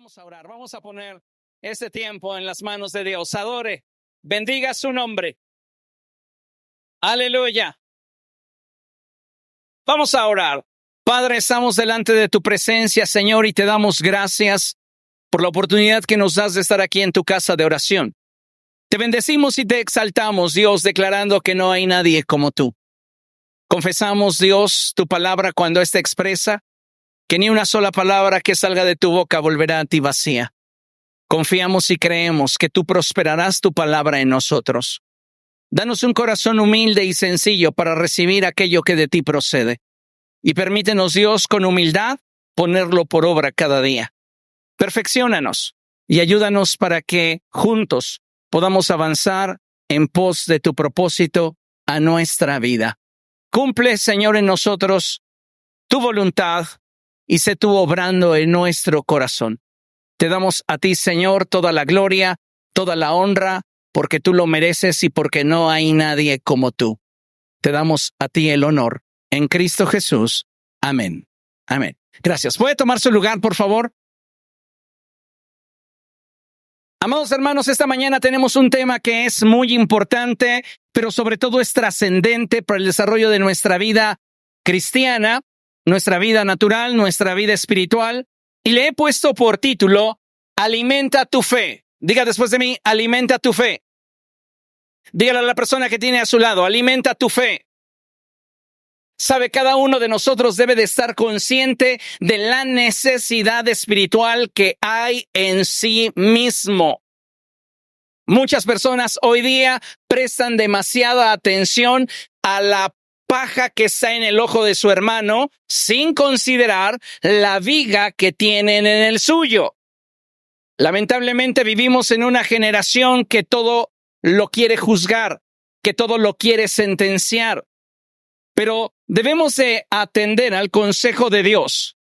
Vamos a orar, vamos a poner este tiempo en las manos de Dios. Adore, bendiga su nombre. Aleluya. Vamos a orar. Padre, estamos delante de tu presencia, Señor, y te damos gracias por la oportunidad que nos das de estar aquí en tu casa de oración. Te bendecimos y te exaltamos, Dios, declarando que no hay nadie como tú. Confesamos, Dios, tu palabra cuando ésta expresa que ni una sola palabra que salga de tu boca volverá a ti vacía. Confiamos y creemos que tú prosperarás tu palabra en nosotros. Danos un corazón humilde y sencillo para recibir aquello que de ti procede. Y permítenos, Dios, con humildad, ponerlo por obra cada día. Perfecciónanos y ayúdanos para que juntos podamos avanzar en pos de tu propósito a nuestra vida. Cumple, Señor, en nosotros tu voluntad y sé tú obrando en nuestro corazón. Te damos a ti, Señor, toda la gloria, toda la honra, porque tú lo mereces y porque no hay nadie como tú. Te damos a ti el honor. En Cristo Jesús. Amén. Amén. Gracias. ¿Puede tomar su lugar, por favor? Amados hermanos, esta mañana tenemos un tema que es muy importante, pero sobre todo es trascendente para el desarrollo de nuestra vida cristiana, nuestra vida natural, nuestra vida espiritual, y le he puesto por título, Alimenta tu fe. Diga después de mí, alimenta tu fe. Dígale a la persona que tiene a su lado, alimenta tu fe. Sabe, cada uno de nosotros debe de estar consciente de la necesidad espiritual que hay en sí mismo. Muchas personas hoy día prestan demasiada atención a la paja que está en el ojo de su hermano sin considerar la viga que tienen en el suyo. Lamentablemente vivimos en una generación que todo lo quiere juzgar, que todo lo quiere sentenciar. Pero debemos de atender al consejo de Dios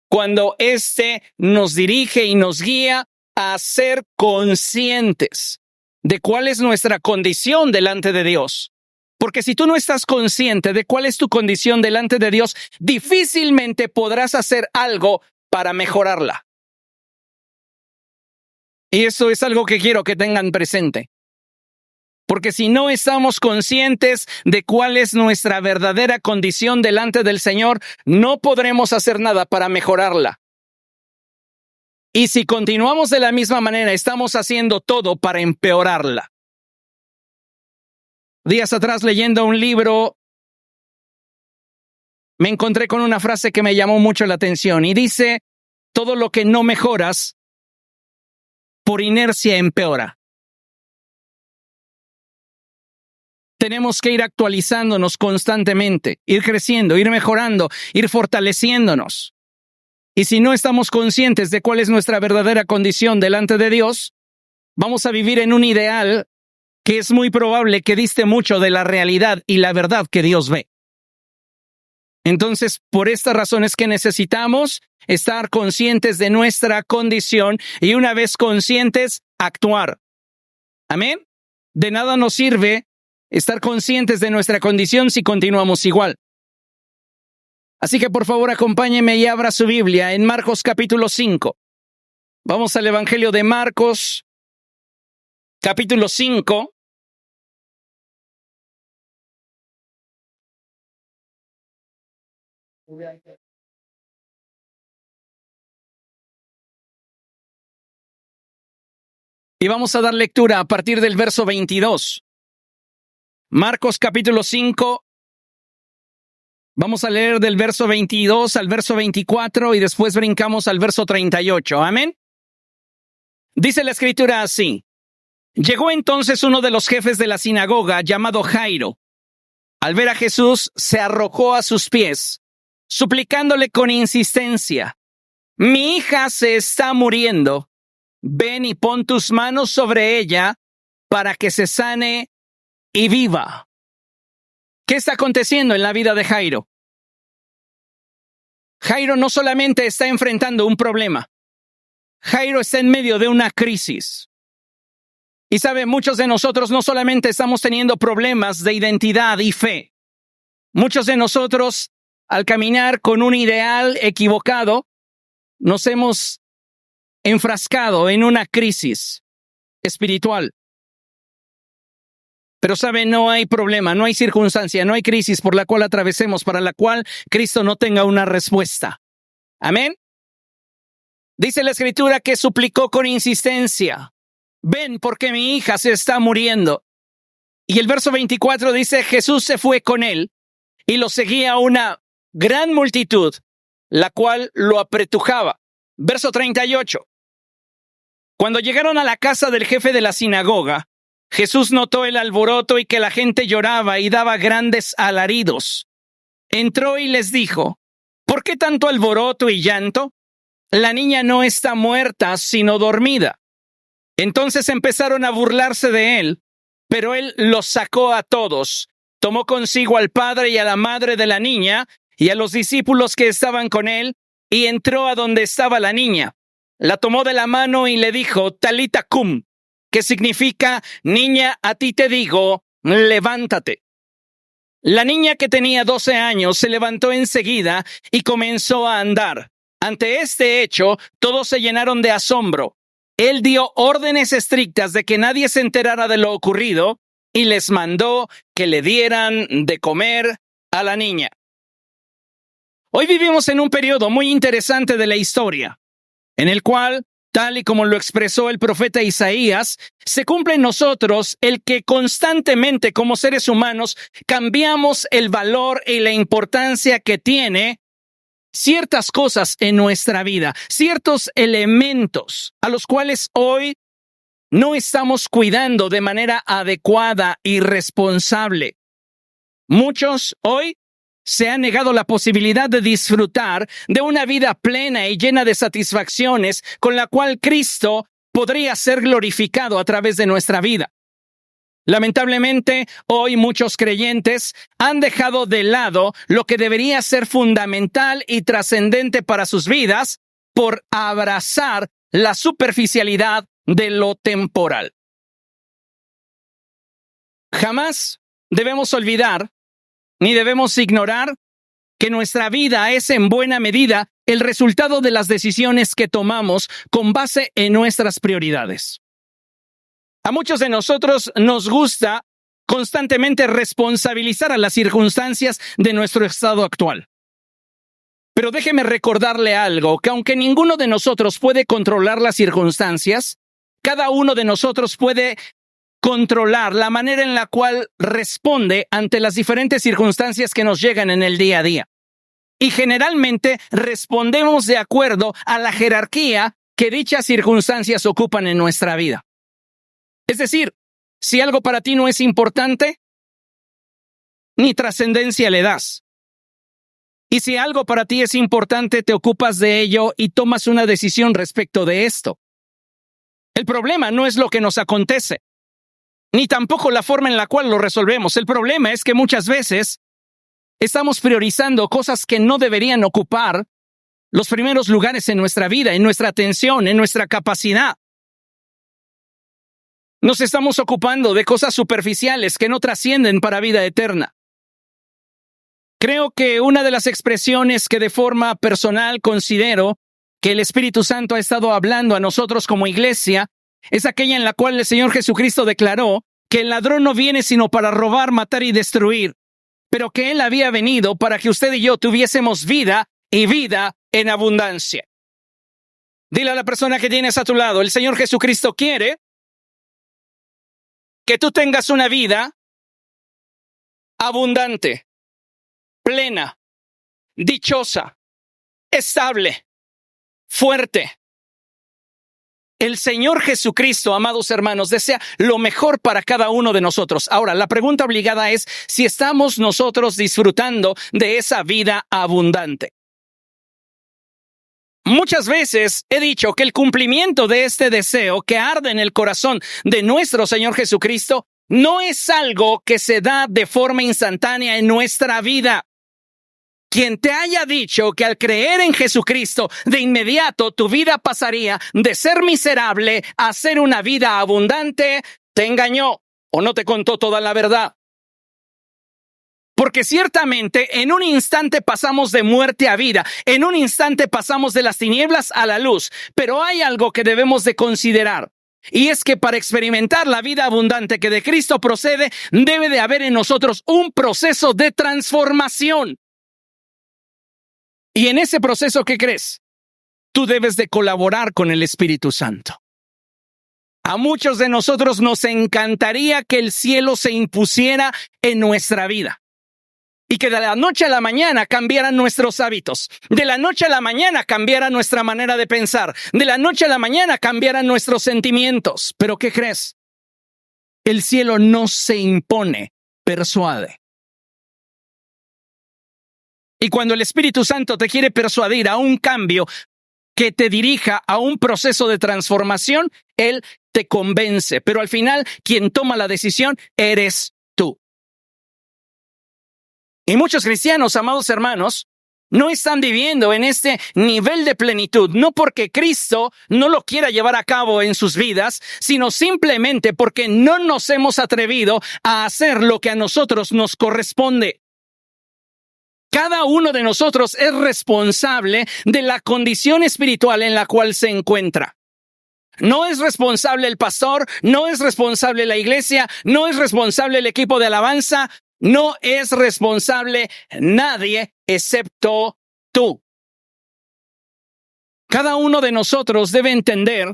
cuando éste nos dirige y nos guía a ser conscientes de cuál es nuestra condición delante de Dios. Porque si tú no estás consciente de cuál es tu condición delante de Dios, difícilmente podrás hacer algo para mejorarla. Y eso es algo que quiero que tengan presente. Porque si no estamos conscientes de cuál es nuestra verdadera condición delante del Señor, no podremos hacer nada para mejorarla. Y si continuamos de la misma manera, estamos haciendo todo para empeorarla. Días atrás, leyendo un libro, me encontré con una frase que me llamó mucho la atención y dice, todo lo que no mejoras, por inercia empeora. Tenemos que ir actualizándonos constantemente, ir creciendo, ir mejorando, ir fortaleciéndonos. Y si no estamos conscientes de cuál es nuestra verdadera condición delante de Dios, vamos a vivir en un ideal que es muy probable que diste mucho de la realidad y la verdad que Dios ve. Entonces, por esta razón es que necesitamos estar conscientes de nuestra condición y una vez conscientes, actuar. ¿Amén? De nada nos sirve estar conscientes de nuestra condición si continuamos igual. Así que por favor acompáñeme y abra su Biblia en Marcos capítulo 5. Vamos al Evangelio de Marcos, capítulo 5. Y vamos a dar lectura a partir del verso 22. Marcos capítulo 5. Vamos a leer del verso 22 al verso 24 y después brincamos al verso 38. Amén. Dice la escritura así. Llegó entonces uno de los jefes de la sinagoga llamado Jairo. Al ver a Jesús, se arrojó a sus pies, suplicándole con insistencia. Mi hija se está muriendo. Ven y pon tus manos sobre ella para que se sane y viva. ¿Qué está aconteciendo en la vida de Jairo? Jairo no solamente está enfrentando un problema. Jairo está en medio de una crisis. Y sabe, muchos de nosotros no solamente estamos teniendo problemas de identidad y fe. Muchos de nosotros, al caminar con un ideal equivocado, nos hemos enfrascado en una crisis espiritual. Pero sabe, no hay problema, no hay circunstancia, no hay crisis por la cual atravesemos, para la cual Cristo no tenga una respuesta. Amén. Dice la Escritura que suplicó con insistencia: ven, porque mi hija se está muriendo. Y el verso 24 dice: Jesús se fue con él y lo seguía una gran multitud, la cual lo apretujaba. Verso 38. Cuando llegaron a la casa del jefe de la sinagoga, Jesús notó el alboroto y que la gente lloraba y daba grandes alaridos. Entró y les dijo: ¿por qué tanto alboroto y llanto? La niña no está muerta, sino dormida. Entonces empezaron a burlarse de él, pero él los sacó a todos. Tomó consigo al padre y a la madre de la niña y a los discípulos que estaban con él, y entró a donde estaba la niña. La tomó de la mano y le dijo: Talita cum, que significa: niña, a ti te digo, levántate. La niña, que tenía 12 años, se levantó enseguida y comenzó a andar. Ante este hecho, todos se llenaron de asombro. Él dio órdenes estrictas de que nadie se enterara de lo ocurrido y les mandó que le dieran de comer a la niña. Hoy vivimos en un periodo muy interesante de la historia, en el cual, tal y como lo expresó el profeta Isaías, se cumple en nosotros el que constantemente como seres humanos cambiamos el valor y la importancia que tiene ciertas cosas en nuestra vida, ciertos elementos a los cuales hoy no estamos cuidando de manera adecuada y responsable. Muchos hoy se han negado la posibilidad de disfrutar de una vida plena y llena de satisfacciones con la cual Cristo podría ser glorificado a través de nuestra vida. Lamentablemente, hoy muchos creyentes han dejado de lado lo que debería ser fundamental y trascendente para sus vidas por abrazar la superficialidad de lo temporal. Jamás debemos olvidar ni debemos ignorar que nuestra vida es en buena medida el resultado de las decisiones que tomamos con base en nuestras prioridades. A muchos de nosotros nos gusta constantemente responsabilizar a las circunstancias de nuestro estado actual. Pero déjeme recordarle algo, que aunque ninguno de nosotros puede controlar las circunstancias, cada uno de nosotros puede controlar la manera en la cual responde ante las diferentes circunstancias que nos llegan en el día a día. Y generalmente respondemos de acuerdo a la jerarquía que dichas circunstancias ocupan en nuestra vida. Es decir, si algo para ti no es importante, ni trascendencia le das. Y si algo para ti es importante, te ocupas de ello y tomas una decisión respecto de esto. El problema no es lo que nos acontece, ni tampoco la forma en la cual lo resolvemos. El problema es que muchas veces estamos priorizando cosas que no deberían ocupar los primeros lugares en nuestra vida, en nuestra atención, en nuestra capacidad. Nos estamos ocupando de cosas superficiales que no trascienden para vida eterna. Creo que una de las expresiones que de forma personal considero que el Espíritu Santo ha estado hablando a nosotros como iglesia es aquella en la cual el Señor Jesucristo declaró que el ladrón no viene sino para robar, matar y destruir, pero que Él había venido para que usted y yo tuviésemos vida y vida en abundancia. Dile a la persona que tienes a tu lado: el Señor Jesucristo quiere que tú tengas una vida abundante, plena, dichosa, estable, fuerte. El Señor Jesucristo, amados hermanos, desea lo mejor para cada uno de nosotros. Ahora, la pregunta obligada es si estamos nosotros disfrutando de esa vida abundante. Muchas veces he dicho que el cumplimiento de este deseo que arde en el corazón de nuestro Señor Jesucristo no es algo que se da de forma instantánea en nuestra vida. Quien te haya dicho que al creer en Jesucristo de inmediato tu vida pasaría de ser miserable a ser una vida abundante, te engañó o no te contó toda la verdad. Porque ciertamente en un instante pasamos de muerte a vida, en un instante pasamos de las tinieblas a la luz, pero hay algo que debemos de considerar. Y es que para experimentar la vida abundante que de Cristo procede, debe de haber en nosotros un proceso de transformación. Y en ese proceso, ¿qué crees? Tú debes de colaborar con el Espíritu Santo. A muchos de nosotros nos encantaría que el cielo se impusiera en nuestra vida. Y que de la noche a la mañana cambiaran nuestros hábitos. De la noche a la mañana cambiara nuestra manera de pensar. De la noche a la mañana cambiaran nuestros sentimientos. ¿Pero qué crees? El cielo no se impone, persuade. Y cuando el Espíritu Santo te quiere persuadir a un cambio que te dirija a un proceso de transformación, Él te convence. Pero al final, quien toma la decisión eres tú. Y muchos cristianos, amados hermanos, no están viviendo en este nivel de plenitud, no porque Cristo no lo quiera llevar a cabo en sus vidas, sino simplemente porque no nos hemos atrevido a hacer lo que a nosotros nos corresponde. Cada uno de nosotros es responsable de la condición espiritual en la cual se encuentra. No es responsable el pastor, no es responsable la iglesia, no es responsable el equipo de alabanza, no es responsable nadie excepto tú. Cada uno de nosotros debe entender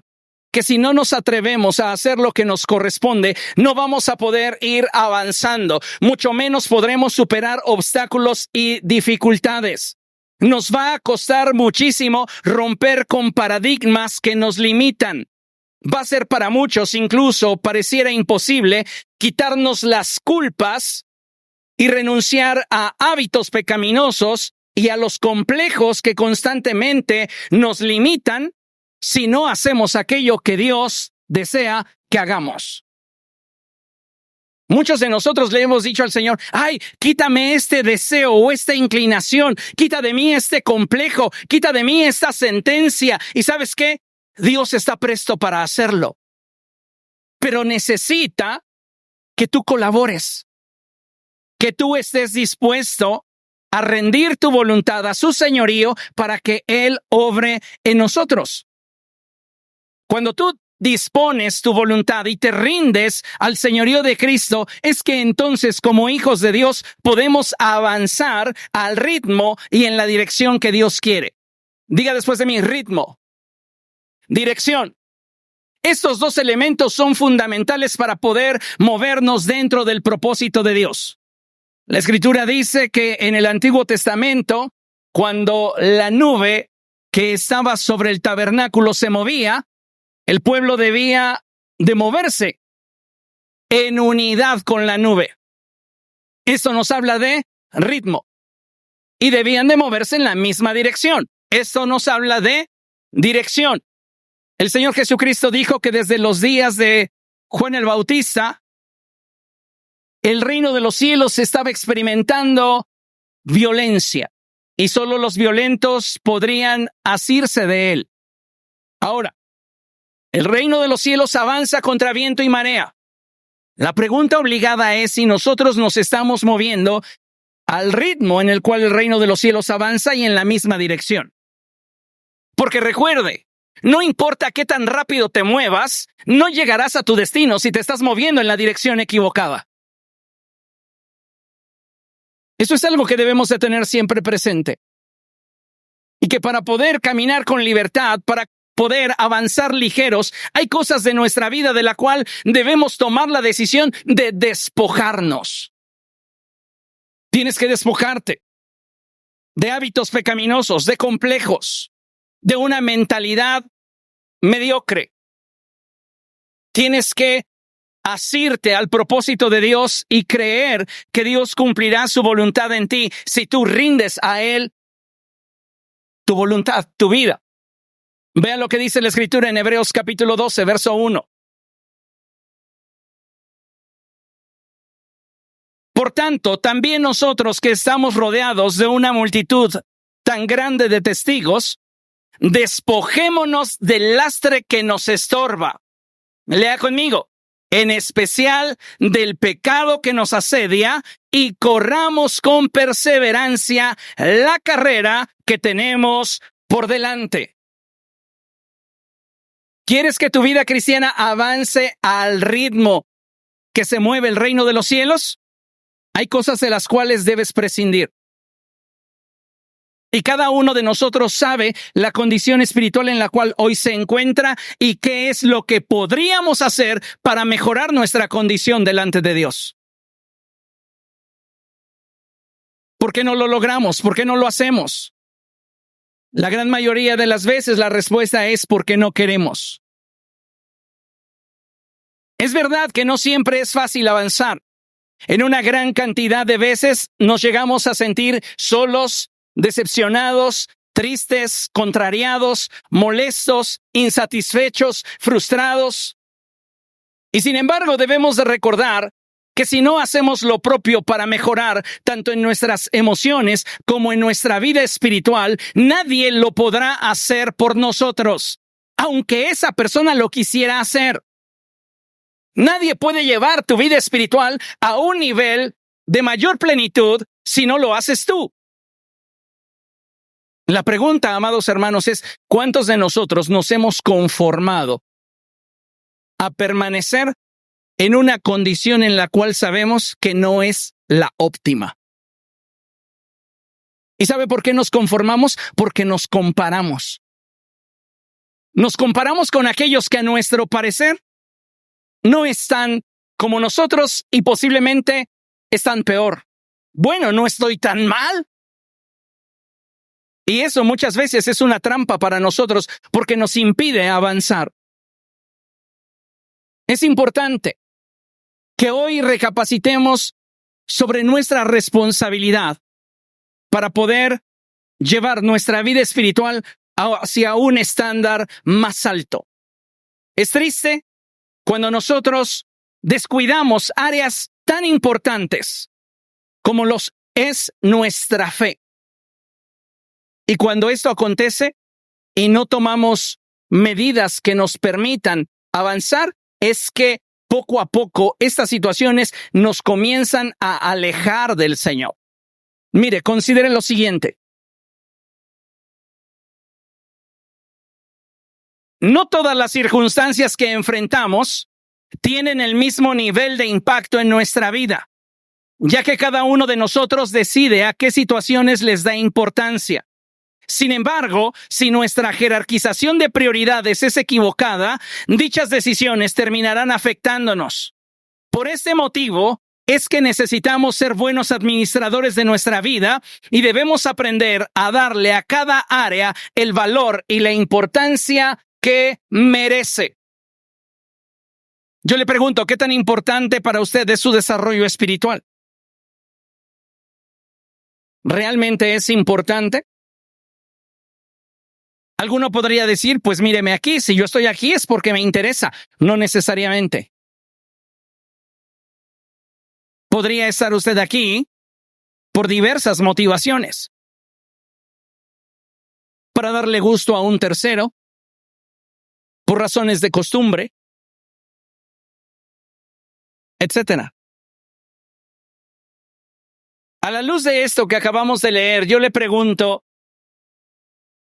que si no nos atrevemos a hacer lo que nos corresponde, no vamos a poder ir avanzando, mucho menos podremos superar obstáculos y dificultades. Nos va a costar muchísimo romper con paradigmas que nos limitan. Va a ser para muchos, incluso pareciera imposible, quitarnos las culpas y renunciar a hábitos pecaminosos y a los complejos que constantemente nos limitan si no hacemos aquello que Dios desea que hagamos. Muchos de nosotros le hemos dicho al Señor, ay, quítame este deseo o esta inclinación, quita de mí este complejo, quita de mí esta sentencia. ¿Y sabes qué? Dios está presto para hacerlo. Pero necesita que tú colabores, que tú estés dispuesto a rendir tu voluntad a su señorío para que Él obre en nosotros. Cuando tú dispones tu voluntad y te rindes al señorío de Cristo, es que entonces como hijos de Dios podemos avanzar al ritmo y en la dirección que Dios quiere. Diga después de mí, ritmo, dirección. Estos dos elementos son fundamentales para poder movernos dentro del propósito de Dios. La Escritura dice que en el Antiguo Testamento, cuando la nube que estaba sobre el tabernáculo se movía, el pueblo debía de moverse en unidad con la nube. Esto nos habla de ritmo. Y debían de moverse en la misma dirección. Esto nos habla de dirección. El Señor Jesucristo dijo que desde los días de Juan el Bautista, el reino de los cielos estaba experimentando violencia y solo los violentos podrían asirse de él. Ahora, el reino de los cielos avanza contra viento y marea. La pregunta obligada es si nosotros nos estamos moviendo al ritmo en el cual el reino de los cielos avanza y en la misma dirección. Porque recuerde, no importa qué tan rápido te muevas, no llegarás a tu destino si te estás moviendo en la dirección equivocada. Eso es algo que debemos de tener siempre presente. Y que para poder caminar con libertad, para poder avanzar ligeros, hay cosas de nuestra vida de la cual debemos tomar la decisión de despojarnos. Tienes que despojarte de hábitos pecaminosos, de complejos, de una mentalidad mediocre. Tienes que asirte al propósito de Dios y creer que Dios cumplirá su voluntad en ti si tú rindes a Él tu voluntad, tu vida. Vean lo que dice la Escritura en Hebreos capítulo 12, verso 1. Por tanto, también nosotros que estamos rodeados de una multitud tan grande de testigos, despojémonos del lastre que nos estorba. Lea conmigo. en especial del pecado que nos asedia, y corramos con perseverancia la carrera que tenemos por delante. ¿Quieres que tu vida cristiana avance al ritmo que se mueve el reino de los cielos? Hay cosas de las cuales debes prescindir. Y cada uno de nosotros sabe la condición espiritual en la cual hoy se encuentra y qué es lo que podríamos hacer para mejorar nuestra condición delante de Dios. ¿Por qué no lo logramos? ¿Por qué no lo hacemos? La gran mayoría de las veces la respuesta es porque no queremos. Es verdad que no siempre es fácil avanzar. En una gran cantidad de veces nos llegamos a sentir solos, decepcionados, tristes, contrariados, molestos, insatisfechos, frustrados. Y sin embargo, debemos de recordar que si no hacemos lo propio para mejorar tanto en nuestras emociones como en nuestra vida espiritual, nadie lo podrá hacer por nosotros, aunque esa persona lo quisiera hacer. Nadie puede llevar tu vida espiritual a un nivel de mayor plenitud si no lo haces tú. La pregunta, amados hermanos, es ¿cuántos de nosotros nos hemos conformado a permanecer en una condición en la cual sabemos que no es la óptima? ¿Y sabe por qué nos conformamos? Porque nos comparamos. Nos comparamos con aquellos que a nuestro parecer no están como nosotros y posiblemente están peor. Bueno, no estoy tan mal. Y eso muchas veces es una trampa para nosotros porque nos impide avanzar. Es importante que hoy recapacitemos sobre nuestra responsabilidad para poder llevar nuestra vida espiritual hacia un estándar más alto. Es triste cuando nosotros descuidamos áreas tan importantes como es nuestra fe. Y cuando esto acontece y no tomamos medidas que nos permitan avanzar, es que poco a poco estas situaciones nos comienzan a alejar del Señor. Mire, considere lo siguiente. No todas las circunstancias que enfrentamos tienen el mismo nivel de impacto en nuestra vida, ya que cada uno de nosotros decide a qué situaciones les da importancia. Sin embargo, si nuestra jerarquización de prioridades es equivocada, dichas decisiones terminarán afectándonos. Por este motivo, es que necesitamos ser buenos administradores de nuestra vida y debemos aprender a darle a cada área el valor y la importancia que merece. Yo le pregunto, ¿qué tan importante para usted es su desarrollo espiritual? ¿Realmente es importante? Alguno podría decir, pues míreme aquí, si yo estoy aquí es porque me interesa. No necesariamente. Podría estar usted aquí por diversas motivaciones. Para darle gusto a un tercero, por razones de costumbre, etc. A la luz de esto que acabamos de leer, yo le pregunto,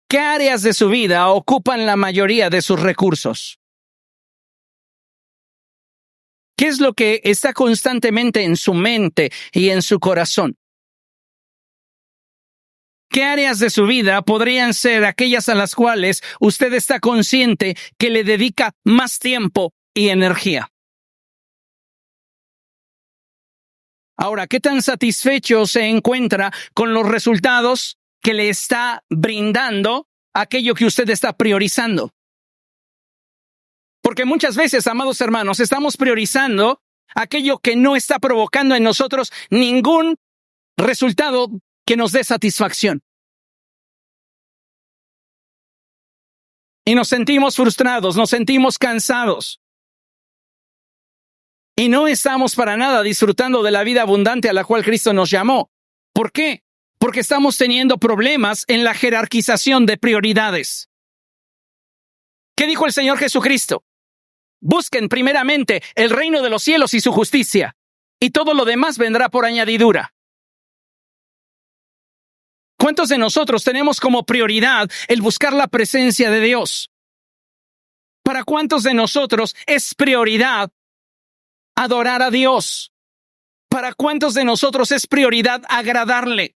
¿qué áreas de su vida ocupan la mayoría de sus recursos? ¿Qué es lo que está constantemente en su mente y en su corazón? ¿Qué áreas de su vida podrían ser aquellas a las cuales usted está consciente que le dedica más tiempo y energía? Ahora, ¿qué tan satisfecho se encuentra con los resultados que le está brindando aquello que usted está priorizando? Porque muchas veces, amados hermanos, estamos priorizando aquello que no está provocando en nosotros ningún resultado que nos dé satisfacción. Y nos sentimos frustrados, nos sentimos cansados. Y no estamos para nada disfrutando de la vida abundante a la cual Cristo nos llamó. ¿Por qué? Porque estamos teniendo problemas en la jerarquización de prioridades. ¿Qué dijo el Señor Jesucristo? Busquen primeramente el reino de los cielos y su justicia, y todo lo demás vendrá por añadidura. ¿Cuántos de nosotros tenemos como prioridad el buscar la presencia de Dios? ¿Para cuántos de nosotros es prioridad adorar a Dios? ¿Para cuántos de nosotros es prioridad agradarle?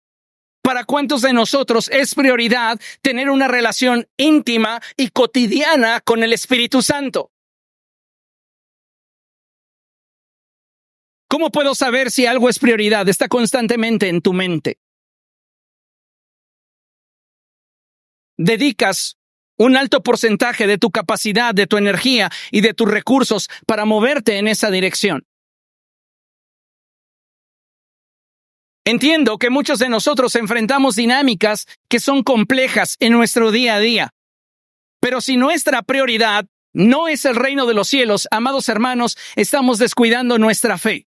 ¿Para cuántos de nosotros es prioridad tener una relación íntima y cotidiana con el Espíritu Santo? ¿Cómo puedo saber si algo es prioridad? Está constantemente en tu mente. Dedicas un alto porcentaje de tu capacidad, de tu energía y de tus recursos para moverte en esa dirección. Entiendo que muchos de nosotros enfrentamos dinámicas que son complejas en nuestro día a día. Pero si nuestra prioridad no es el reino de los cielos, amados hermanos, estamos descuidando nuestra fe.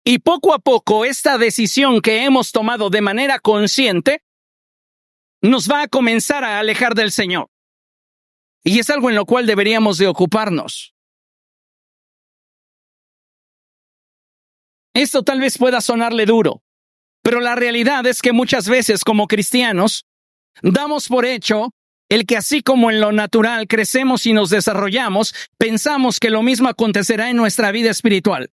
Y poco a poco esta decisión que hemos tomado de manera consciente nos va a comenzar a alejar del Señor. Y es algo en lo cual deberíamos de ocuparnos. Esto tal vez pueda sonarle duro, pero la realidad es que muchas veces como cristianos damos por hecho el que así como en lo natural crecemos y nos desarrollamos, pensamos que lo mismo acontecerá en nuestra vida espiritual.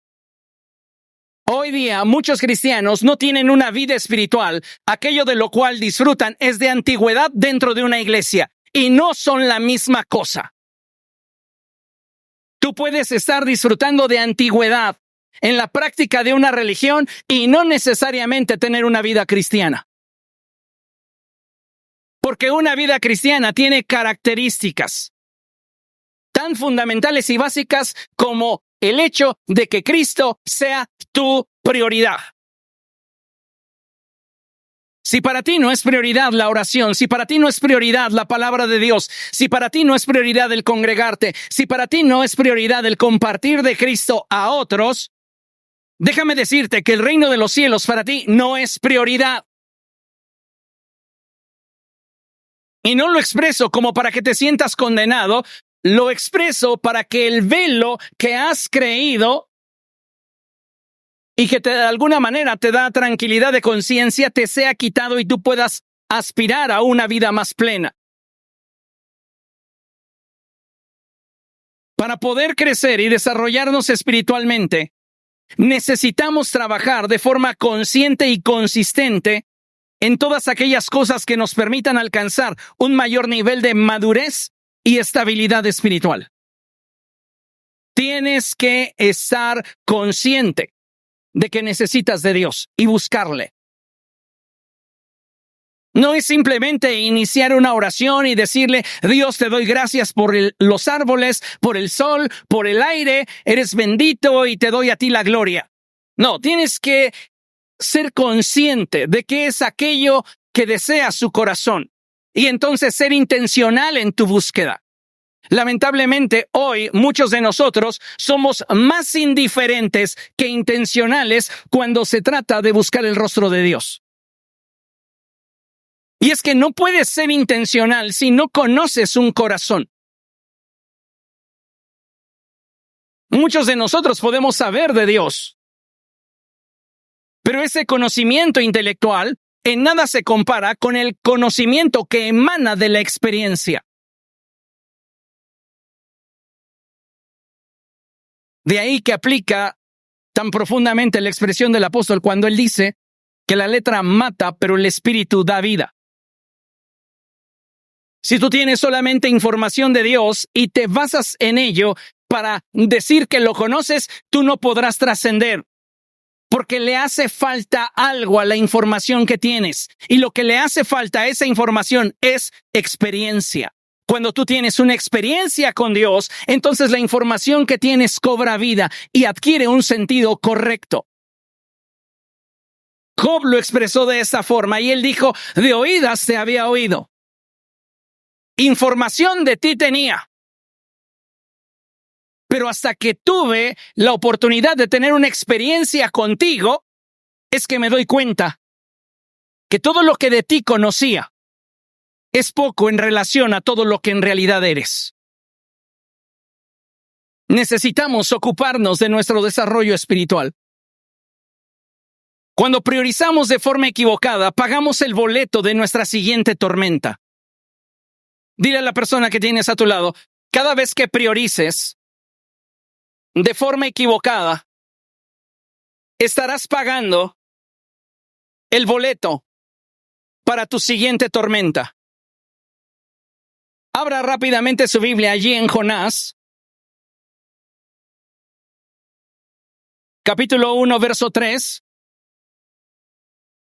Hoy día muchos cristianos no tienen una vida espiritual, aquello de lo cual disfrutan es de antigüedad dentro de una iglesia, y no son la misma cosa. Tú puedes estar disfrutando de antigüedad en la práctica de una religión y no necesariamente tener una vida cristiana. Porque una vida cristiana tiene características tan fundamentales y básicas como el hecho de que Cristo sea tu prioridad. Si para ti no es prioridad la oración, si para ti no es prioridad la palabra de Dios, si para ti no es prioridad el congregarte, si para ti no es prioridad el compartir de Cristo a otros, déjame decirte que el reino de los cielos para ti no es prioridad. Y no lo expreso como para que te sientas condenado, lo expreso para que el velo que has creído y que de alguna manera te da tranquilidad de conciencia te sea quitado y tú puedas aspirar a una vida más plena. Para poder crecer y desarrollarnos espiritualmente, necesitamos trabajar de forma consciente y consistente en todas aquellas cosas que nos permitan alcanzar un mayor nivel de madurez y estabilidad espiritual. Tienes que estar consciente de que necesitas de Dios y buscarle. No es simplemente iniciar una oración y decirle, Dios, te doy gracias por los árboles, por el sol, por el aire, eres bendito y te doy a ti la gloria. No, tienes que ser consciente de qué es aquello que desea su corazón y entonces ser intencional en tu búsqueda. Lamentablemente, hoy muchos de nosotros somos más indiferentes que intencionales cuando se trata de buscar el rostro de Dios. Y es que no puedes ser intencional si no conoces un corazón. Muchos de nosotros podemos saber de Dios, pero ese conocimiento intelectual en nada se compara con el conocimiento que emana de la experiencia. De ahí que aplica tan profundamente la expresión del apóstol cuando él dice que la letra mata, pero el espíritu da vida. Si tú tienes solamente información de Dios y te basas en ello para decir que lo conoces, tú no podrás trascender. Porque le hace falta algo a la información que tienes. Y lo que le hace falta a esa información es experiencia. Cuando tú tienes una experiencia con Dios, entonces la información que tienes cobra vida y adquiere un sentido correcto. Job lo expresó de esta forma y él dijo, de oídas te había oído. Información de ti tenía. Pero hasta que tuve la oportunidad de tener una experiencia contigo, es que me doy cuenta que todo lo que de ti conocía es poco en relación a todo lo que en realidad eres. necesitamos ocuparnos de nuestro desarrollo espiritual. Cuando priorizamos de forma equivocada, pagamos el boleto de nuestra siguiente tormenta. Dile a la persona que tienes a tu lado, cada vez que priorices de forma equivocada, estarás pagando el boleto para tu siguiente tormenta. Abra rápidamente su Biblia allí en Jonás, capítulo 1, verso 3.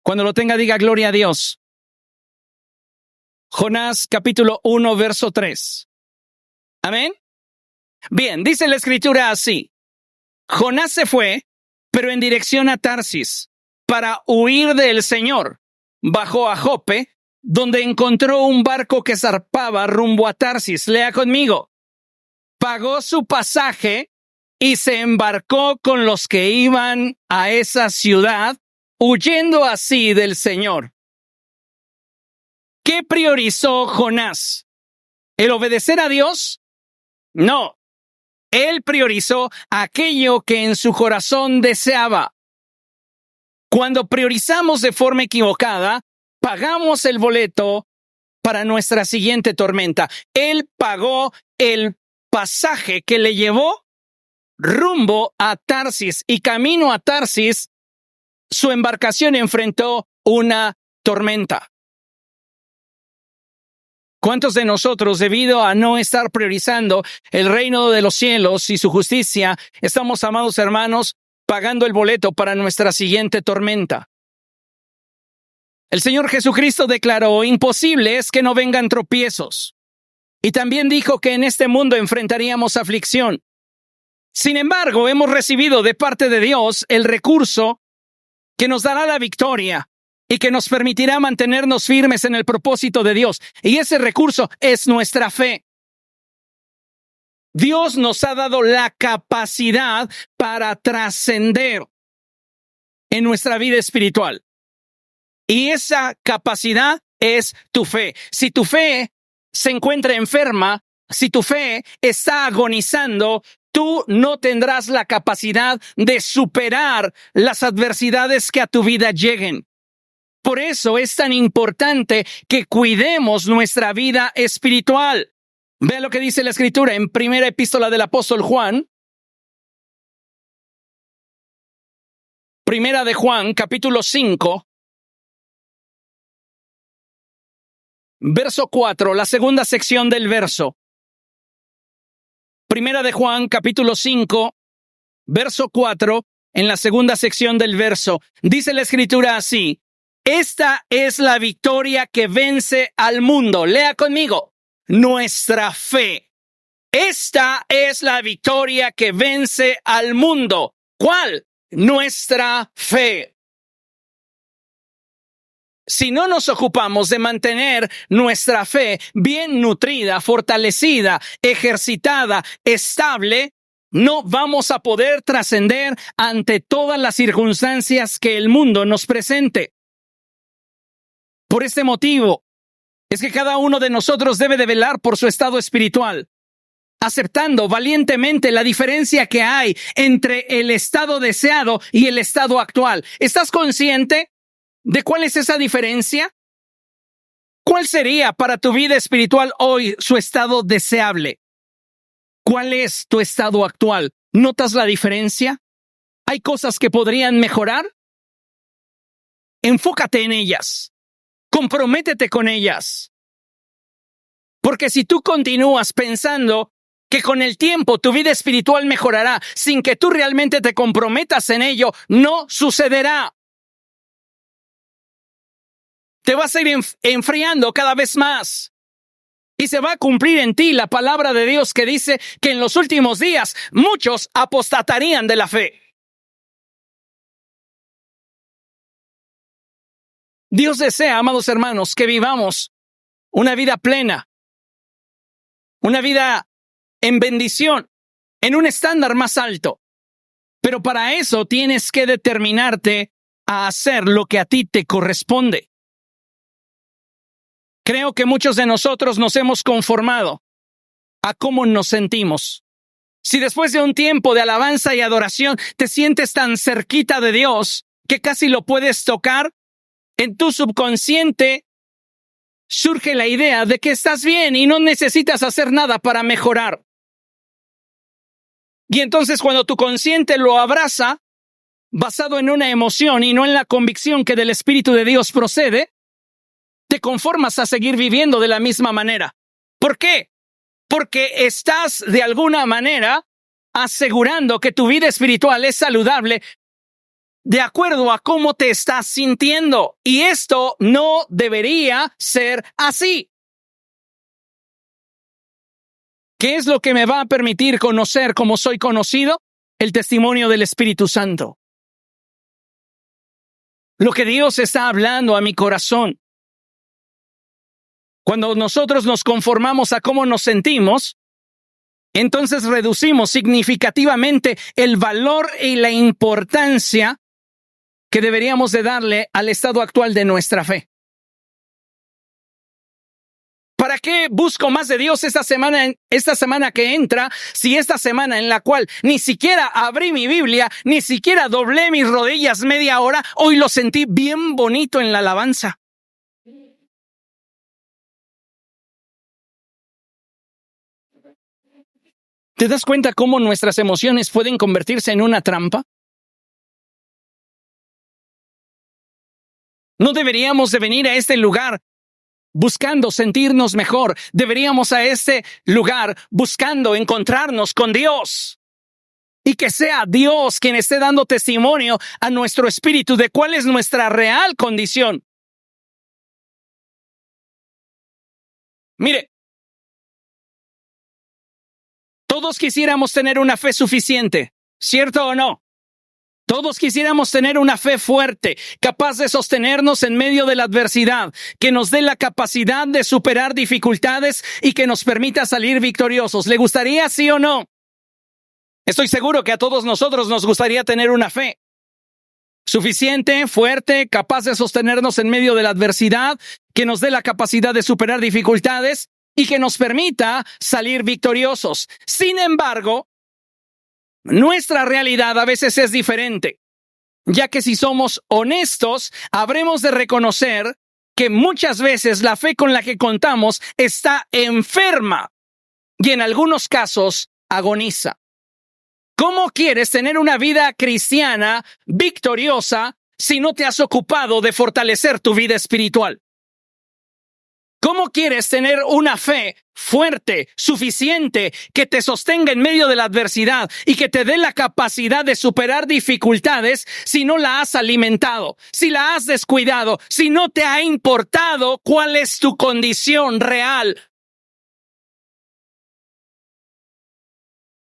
Cuando lo tenga, diga gloria a Dios. Jonás, capítulo 1, verso 3. Amén. Bien, dice la escritura así. Jonás se fue, pero en dirección a Tarsis, para huir del Señor. Bajó a Jope, donde encontró un barco que zarpaba rumbo a Tarsis. Lea conmigo. Pagó su pasaje y se embarcó con los que iban a esa ciudad, huyendo así del Señor. ¿Qué priorizó Jonás? ¿El obedecer a Dios? No. Él priorizó aquello que en su corazón deseaba. Cuando priorizamos de forma equivocada, pagamos el boleto para nuestra siguiente tormenta. Él pagó el pasaje que le llevó rumbo a Tarsis, y camino a Tarsis, su embarcación enfrentó una tormenta. ¿Cuántos de nosotros, debido a no estar priorizando el reino de los cielos y su justicia, estamos, amados hermanos, pagando el boleto para nuestra siguiente tormenta? El Señor Jesucristo declaró: imposible es que no vengan tropiezos. Y también dijo que en este mundo enfrentaríamos aflicción. Sin embargo, hemos recibido de parte de Dios el recurso que nos dará la victoria y que nos permitirá mantenernos firmes en el propósito de Dios. Y ese recurso es nuestra fe. Dios nos ha dado la capacidad para trascender en nuestra vida espiritual. Y esa capacidad es tu fe. Si tu fe se encuentra enferma, si tu fe está agonizando, tú no tendrás la capacidad de superar las adversidades que a tu vida lleguen. Por eso es tan importante que cuidemos nuestra vida espiritual. Vea lo que dice la Escritura en primera epístola del apóstol Juan. Primera de Juan, capítulo 5, verso 4, la segunda sección del verso. Primera de Juan, capítulo 5, verso 4, en la segunda sección del verso. Dice la Escritura así: esta es la victoria que vence al mundo. Lea conmigo. Nuestra fe. Esta es la victoria que vence al mundo. ¿Cuál? Nuestra fe. Si no nos ocupamos de mantener nuestra fe bien nutrida, fortalecida, ejercitada, estable, no vamos a poder trascender ante todas las circunstancias que el mundo nos presente. Por este motivo, es que cada uno de nosotros debe de velar por su estado espiritual, aceptando valientemente la diferencia que hay entre el estado deseado y el estado actual. ¿Estás consciente de cuál es esa diferencia? ¿Cuál sería para tu vida espiritual hoy su estado deseable? ¿Cuál es tu estado actual? ¿Notas la diferencia? ¿Hay cosas que podrían mejorar? Enfócate en ellas. Comprométete con ellas. Porque si tú continúas pensando que con el tiempo tu vida espiritual mejorará sin que tú realmente te comprometas en ello, no sucederá. Te vas a ir enfriando cada vez más. Y se va a cumplir en ti la palabra de Dios que dice que en los últimos días muchos apostatarían de la fe. Dios desea, amados hermanos, que vivamos una vida plena, una vida en bendición, en un estándar más alto. Pero para eso tienes que determinarte a hacer lo que a ti te corresponde. Creo que muchos de nosotros nos hemos conformado a cómo nos sentimos. Si después de un tiempo de alabanza y adoración te sientes tan cerquita de Dios que casi lo puedes tocar, en tu subconsciente surge la idea de que estás bien y no necesitas hacer nada para mejorar. Y entonces cuando tu consciente lo abraza, basado en una emoción y no en la convicción que del Espíritu de Dios procede, te conformas a seguir viviendo de la misma manera. ¿Por qué? Porque estás de alguna manera asegurando que tu vida espiritual es saludable de acuerdo a cómo te estás sintiendo. Y esto no debería ser así. ¿Qué es lo que me va a permitir conocer cómo soy conocido? El testimonio del Espíritu Santo. Lo que Dios está hablando a mi corazón. Cuando nosotros nos conformamos a cómo nos sentimos, entonces reducimos significativamente el valor y la importancia que deberíamos de darle al estado actual de nuestra fe. ¿Para qué busco más de Dios esta semana que entra, si esta semana en la cual ni siquiera abrí mi Biblia, ni siquiera doblé mis rodillas media hora, hoy lo sentí bien bonito en la alabanza? ¿Te das cuenta cómo nuestras emociones pueden convertirse en una trampa? No deberíamos de venir a este lugar buscando sentirnos mejor. Deberíamos a este lugar buscando encontrarnos con Dios. Y que sea Dios quien esté dando testimonio a nuestro espíritu de cuál es nuestra real condición. Mire, todos quisiéramos tener una fe suficiente, ¿cierto o no? Todos quisiéramos tener una fe fuerte, capaz de sostenernos en medio de la adversidad, que nos dé la capacidad de superar dificultades y que nos permita salir victoriosos. ¿Le gustaría, sí o no? Estoy seguro que a todos nosotros nos gustaría tener una fe suficiente, fuerte, capaz de sostenernos en medio de la adversidad, que nos dé la capacidad de superar dificultades y que nos permita salir victoriosos. Sin embargo, nuestra realidad a veces es diferente, ya que si somos honestos, habremos de reconocer que muchas veces la fe con la que contamos está enferma y en algunos casos agoniza. ¿Cómo quieres tener una vida cristiana victoriosa si no te has ocupado de fortalecer tu vida espiritual? ¿Cómo quieres tener una fe fuerte, suficiente, que te sostenga en medio de la adversidad y que te dé la capacidad de superar dificultades si no la has alimentado, si la has descuidado, si no te ha importado cuál es tu condición real?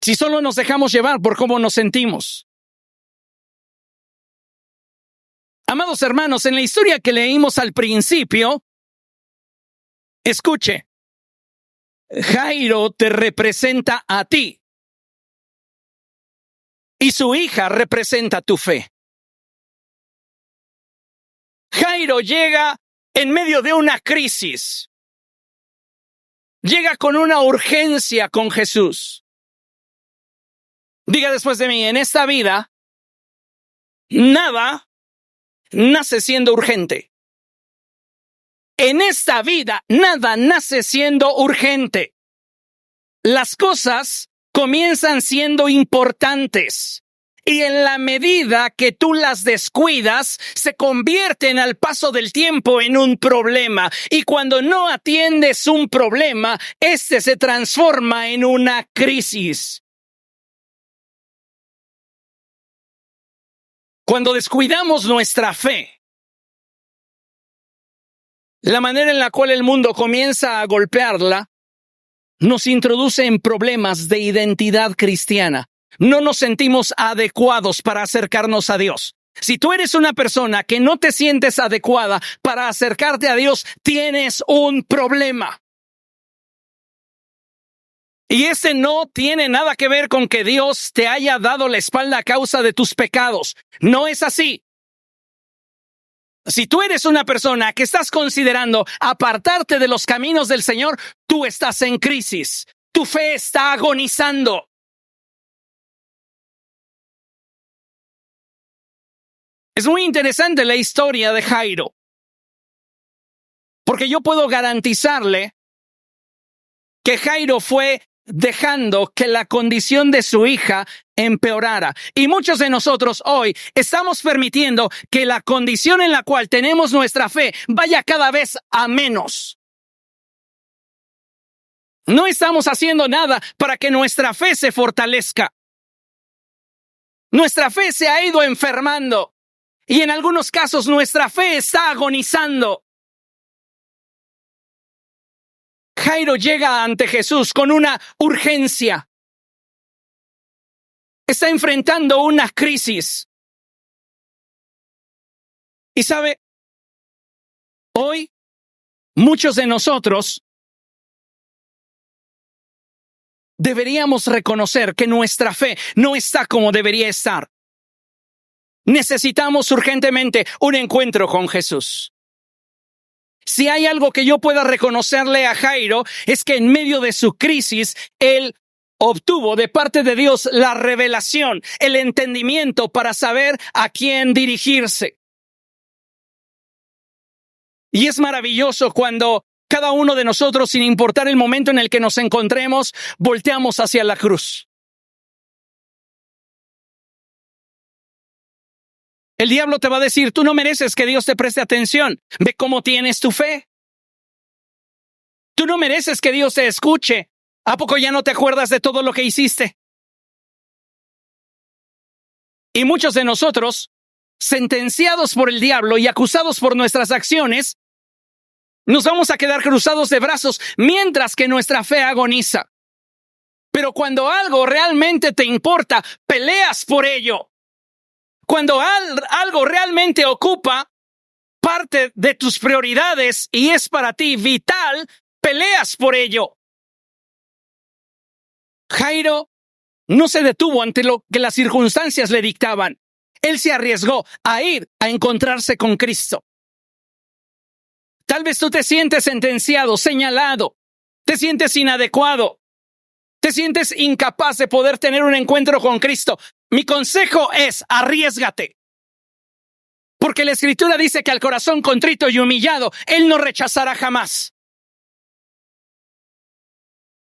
Si solo nos dejamos llevar por cómo nos sentimos. Amados hermanos, en la historia que leímos al principio, escuche, Jairo te representa a ti y su hija representa tu fe. Jairo llega en medio de una crisis. Llega con una urgencia con Jesús. Diga después de mí, en esta vida, nada nace siendo urgente. En esta vida, nada nace siendo urgente. Las cosas comienzan siendo importantes. Y en la medida que tú las descuidas, se convierten al paso del tiempo en un problema. Y cuando no atiendes un problema, este se transforma en una crisis. Cuando descuidamos nuestra fe, la manera en la cual el mundo comienza a golpearla nos introduce en problemas de identidad cristiana. No nos sentimos adecuados para acercarnos a Dios. Si tú eres una persona que no te sientes adecuada para acercarte a Dios, tienes un problema. Y ese no tiene nada que ver con que Dios te haya dado la espalda a causa de tus pecados. No es así. Si tú eres una persona que estás considerando apartarte de los caminos del Señor, tú estás en crisis. Tu fe está agonizando. Es muy interesante la historia de Jairo, porque yo puedo garantizarle que Jairo fue dejando que la condición de su hija empeorara. Y muchos de nosotros hoy estamos permitiendo que la condición en la cual tenemos nuestra fe vaya cada vez a menos. No estamos haciendo nada para que nuestra fe se fortalezca. Nuestra fe se ha ido enfermando y en algunos casos nuestra fe está agonizando. Jairo llega ante Jesús con una urgencia. Está enfrentando una crisis. Y sabe, hoy muchos de nosotros deberíamos reconocer que nuestra fe no está como debería estar. Necesitamos urgentemente un encuentro con Jesús. Si hay algo que yo pueda reconocerle a Jairo, es que en medio de su crisis, él obtuvo de parte de Dios la revelación, el entendimiento para saber a quién dirigirse. Y es maravilloso cuando cada uno de nosotros, sin importar el momento en el que nos encontremos, volteamos hacia la cruz. El diablo te va a decir, tú no mereces que Dios te preste atención. Ve cómo tienes tu fe. Tú no mereces que Dios te escuche. ¿A poco ya no te acuerdas de todo lo que hiciste? Y muchos de nosotros, sentenciados por el diablo y acusados por nuestras acciones, nos vamos a quedar cruzados de brazos mientras que nuestra fe agoniza. Pero cuando algo realmente te importa, peleas por ello. Cuando algo realmente ocupa parte de tus prioridades y es para ti vital, peleas por ello. Jairo no se detuvo ante lo que las circunstancias le dictaban. Él se arriesgó a ir a encontrarse con Cristo. Tal vez tú te sientes sentenciado, señalado, te sientes inadecuado, te sientes incapaz de poder tener un encuentro con Cristo. Mi consejo es, arriésgate. Porque la Escritura dice que al corazón contrito y humillado, Él no rechazará jamás.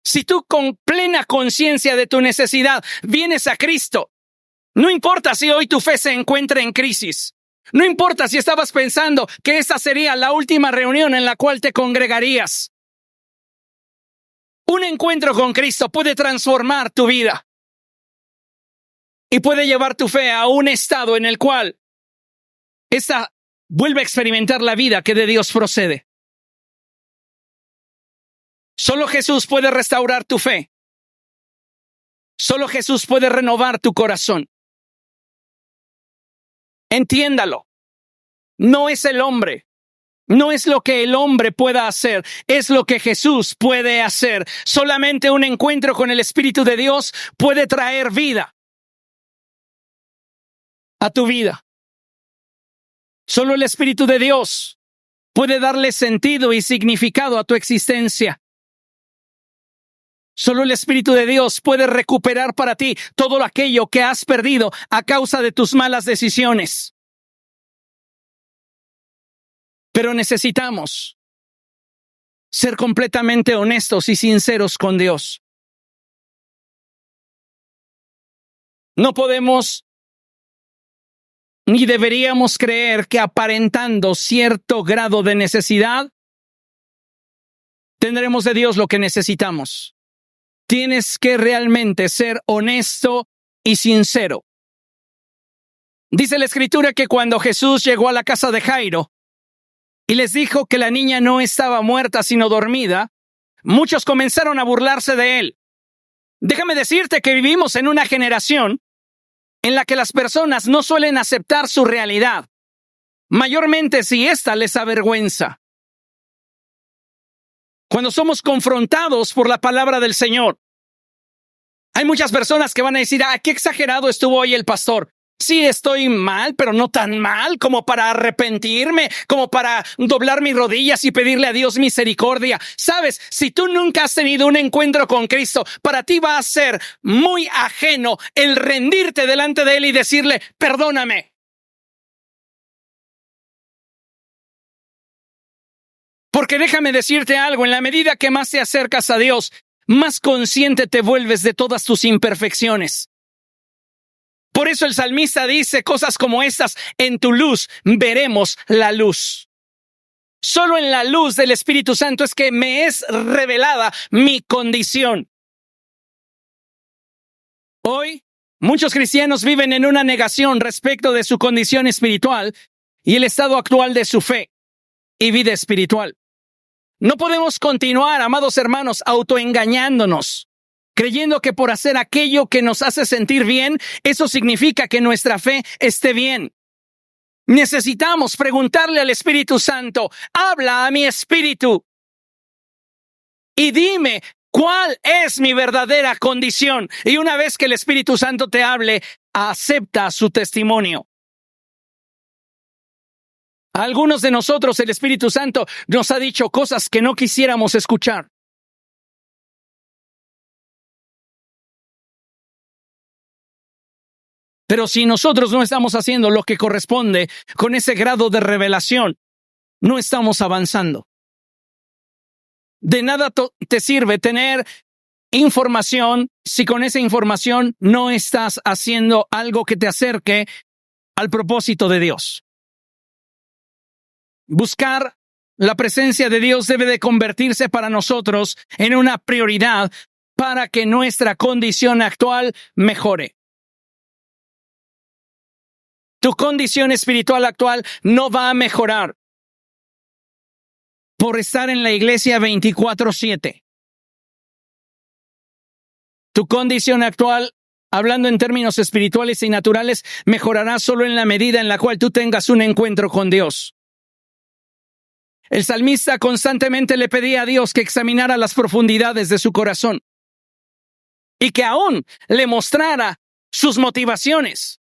Si tú con plena conciencia de tu necesidad vienes a Cristo, no importa si hoy tu fe se encuentra en crisis, no importa si estabas pensando que esta sería la última reunión en la cual te congregarías. Un encuentro con Cristo puede transformar tu vida. Y puede llevar tu fe a un estado en el cual esta vuelve a experimentar la vida que de Dios procede. Solo Jesús puede restaurar tu fe. Solo Jesús puede renovar tu corazón. Entiéndalo. No es el hombre. No es lo que el hombre pueda hacer. Es lo que Jesús puede hacer. Solamente un encuentro con el Espíritu de Dios puede traer vida a tu vida. Solo el Espíritu de Dios puede darle sentido y significado a tu existencia. Solo el Espíritu de Dios puede recuperar para ti todo aquello que has perdido a causa de tus malas decisiones. Pero necesitamos ser completamente honestos y sinceros con Dios. No podemos ni deberíamos creer que aparentando cierto grado de necesidad, tendremos de Dios lo que necesitamos. Tienes que realmente ser honesto y sincero. Dice la Escritura que cuando Jesús llegó a la casa de Jairo y les dijo que la niña no estaba muerta sino dormida, muchos comenzaron a burlarse de él. Déjame decirte que vivimos en una generación en la que las personas no suelen aceptar su realidad, mayormente si ésta les avergüenza. Cuando somos confrontados por la palabra del Señor, hay muchas personas que van a decir, qué exagerado estuvo hoy el pastor. Sí, estoy mal, pero no tan mal como para arrepentirme, como para doblar mis rodillas y pedirle a Dios misericordia. Sabes, si tú nunca has tenido un encuentro con Cristo, para ti va a ser muy ajeno el rendirte delante de Él y decirle, perdóname. Porque déjame decirte algo, en la medida que más te acercas a Dios, más consciente te vuelves de todas tus imperfecciones. Por eso el salmista dice cosas como estas: en tu luz veremos la luz. Solo en la luz del Espíritu Santo es que me es revelada mi condición. Hoy, muchos cristianos viven en una negación respecto de su condición espiritual y el estado actual de su fe y vida espiritual. No podemos continuar, amados hermanos, autoengañándonos, creyendo que por hacer aquello que nos hace sentir bien, eso significa que nuestra fe esté bien. Necesitamos preguntarle al Espíritu Santo: habla a mi espíritu y dime cuál es mi verdadera condición. Y una vez que el Espíritu Santo te hable, acepta su testimonio. A algunos de nosotros el Espíritu Santo nos ha dicho cosas que no quisiéramos escuchar. Pero si nosotros no estamos haciendo lo que corresponde con ese grado de revelación, no estamos avanzando. De nada te sirve tener información si con esa información no estás haciendo algo que te acerque al propósito de Dios. Buscar la presencia de Dios debe de convertirse para nosotros en una prioridad para que nuestra condición actual mejore. Tu condición espiritual actual no va a mejorar por estar en la iglesia 24/7. Tu condición actual, hablando en términos espirituales y naturales, mejorará solo en la medida en la cual tú tengas un encuentro con Dios. El salmista constantemente le pedía a Dios que examinara las profundidades de su corazón y que aún le mostrara sus motivaciones.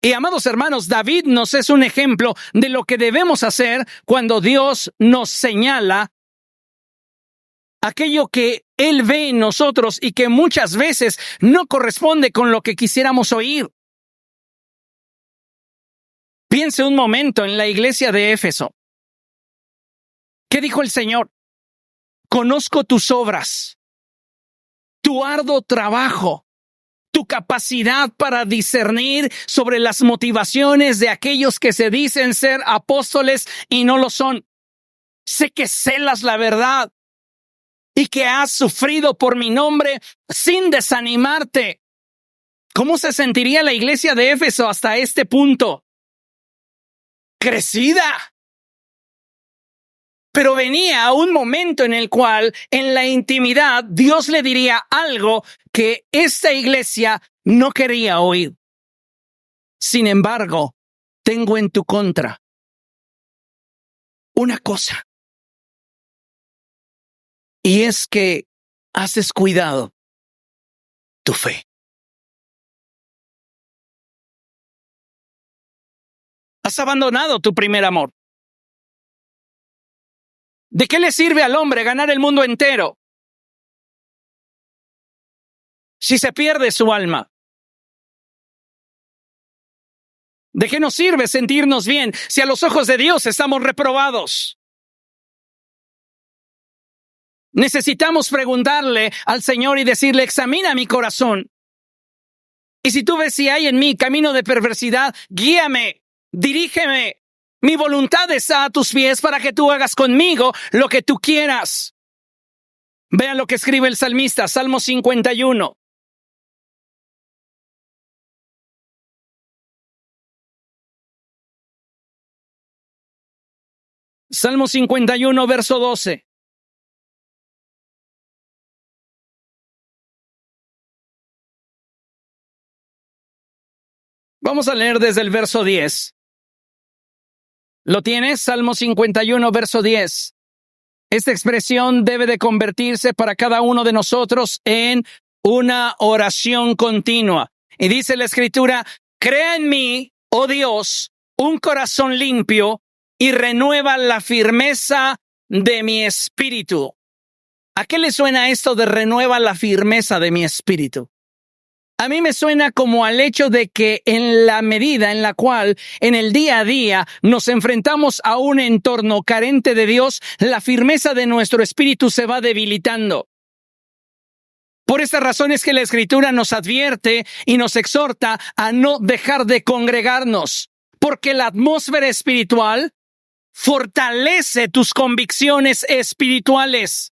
Y amados hermanos, David nos es un ejemplo de lo que debemos hacer cuando Dios nos señala aquello que Él ve en nosotros y que muchas veces no corresponde con lo que quisiéramos oír. Piense un momento en la iglesia de Éfeso. ¿Qué dijo el Señor? Conozco tus obras, tu arduo trabajo, tu capacidad para discernir sobre las motivaciones de aquellos que se dicen ser apóstoles y no lo son. Sé que celas la verdad y que has sufrido por mi nombre sin desanimarte. ¿Cómo se sentiría la iglesia de Éfeso hasta este punto? Crecida. Pero venía un momento en el cual, en la intimidad, Dios le diría algo que esta iglesia no quería oír. Sin embargo, tengo en tu contra una cosa. Y es que has descuidado tu fe. Has abandonado tu primer amor. ¿De qué le sirve al hombre ganar el mundo entero si se pierde su alma? ¿De qué nos sirve sentirnos bien si a los ojos de Dios estamos reprobados? Necesitamos preguntarle al Señor y decirle: examina mi corazón. Y si tú ves si hay en mí camino de perversidad, guíame, dirígeme. Mi voluntad está a tus pies para que tú hagas conmigo lo que tú quieras. Vean lo que escribe el salmista, Salmo 51. Salmo 51, verso 12. Vamos a leer desde el verso 10. ¿Lo tienes? Salmo 51, verso 10. Esta expresión debe de convertirse para cada uno de nosotros en una oración continua. Y dice la Escritura: crea en mí, oh Dios, un corazón limpio y renueva la firmeza de mi espíritu. ¿A qué le suena esto de renueva la firmeza de mi espíritu? A mí me suena como al hecho de que en la medida en la cual en el día a día nos enfrentamos a un entorno carente de Dios, la firmeza de nuestro espíritu se va debilitando. Por esta razón es que la Escritura nos advierte y nos exhorta a no dejar de congregarnos, porque la atmósfera espiritual fortalece tus convicciones espirituales.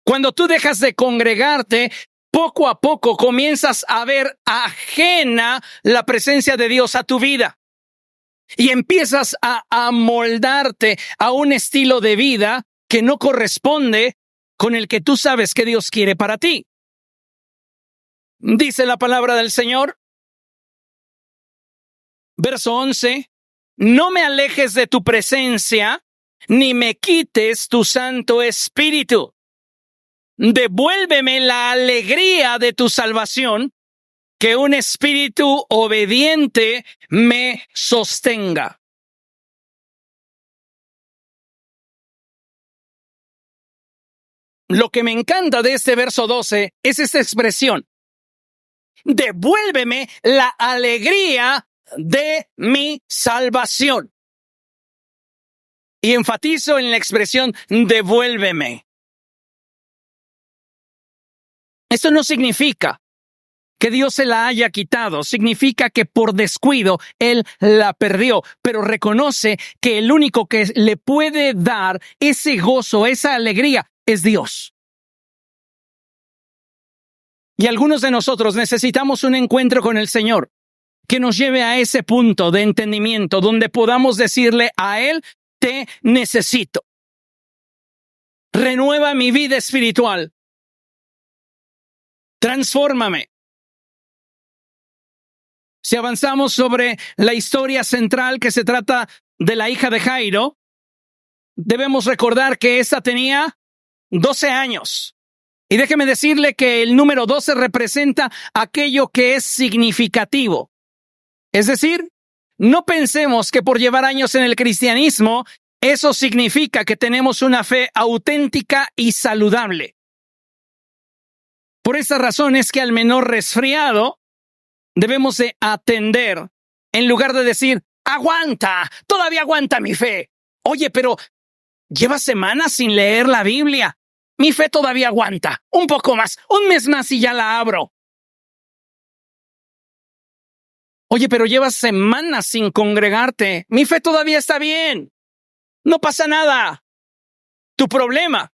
Cuando tú dejas de congregarte, poco a poco comienzas a ver ajena la presencia de Dios a tu vida. Y empiezas a amoldarte a un estilo de vida que no corresponde con el que tú sabes que Dios quiere para ti. Dice la palabra del Señor, verso 11, no me alejes de tu presencia, ni me quites tu Santo Espíritu. Devuélveme la alegría de tu salvación, que un espíritu obediente me sostenga. Lo que me encanta de este verso 12 es esta expresión. Devuélveme la alegría de mi salvación. Y enfatizo en la expresión devuélveme. Esto no significa que Dios se la haya quitado, significa que por descuido Él la perdió, pero reconoce que el único que le puede dar ese gozo, esa alegría, es Dios. Y algunos de nosotros necesitamos un encuentro con el Señor que nos lleve a ese punto de entendimiento donde podamos decirle a Él, te necesito. Renueva mi vida espiritual. Transfórmame. Si avanzamos sobre la historia central que se trata de la hija de Jairo, debemos recordar que esta tenía 12 años. Y déjeme decirle que el número 12 representa aquello que es significativo. Es decir, no pensemos que por llevar años en el cristianismo, eso significa que tenemos una fe auténtica y saludable. Por esa razón es que al menor resfriado debemos de atender en lugar de decir, aguanta, todavía aguanta mi fe. Oye, pero lleva semanas sin leer la Biblia. Mi fe todavía aguanta. Un poco más, un mes más y ya la abro. Oye, pero llevas semanas sin congregarte. Mi fe todavía está bien. No pasa nada. Tu problema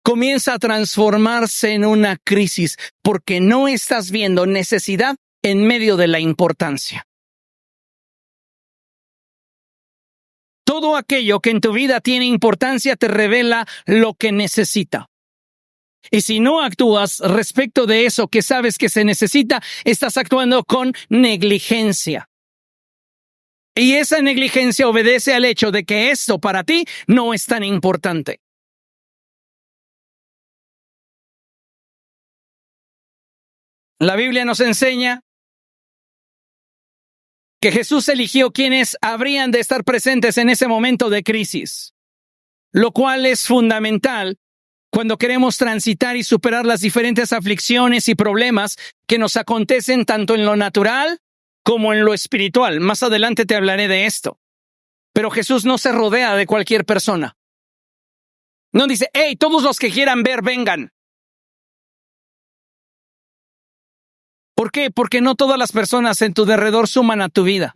comienza a transformarse en una crisis porque no estás viendo necesidad en medio de la importancia. Todo aquello que en tu vida tiene importancia te revela lo que necesita. Y si no actúas respecto de eso que sabes que se necesita, estás actuando con negligencia. Y esa negligencia obedece al hecho de que esto para ti no es tan importante. La Biblia nos enseña que Jesús eligió quienes habrían de estar presentes en ese momento de crisis, lo cual es fundamental cuando queremos transitar y superar las diferentes aflicciones y problemas que nos acontecen tanto en lo natural como en lo espiritual. Más adelante te hablaré de esto. Pero Jesús no se rodea de cualquier persona. No dice, hey, todos los que quieran ver, vengan. ¿Por qué? Porque no todas las personas en tu derredor suman a tu vida.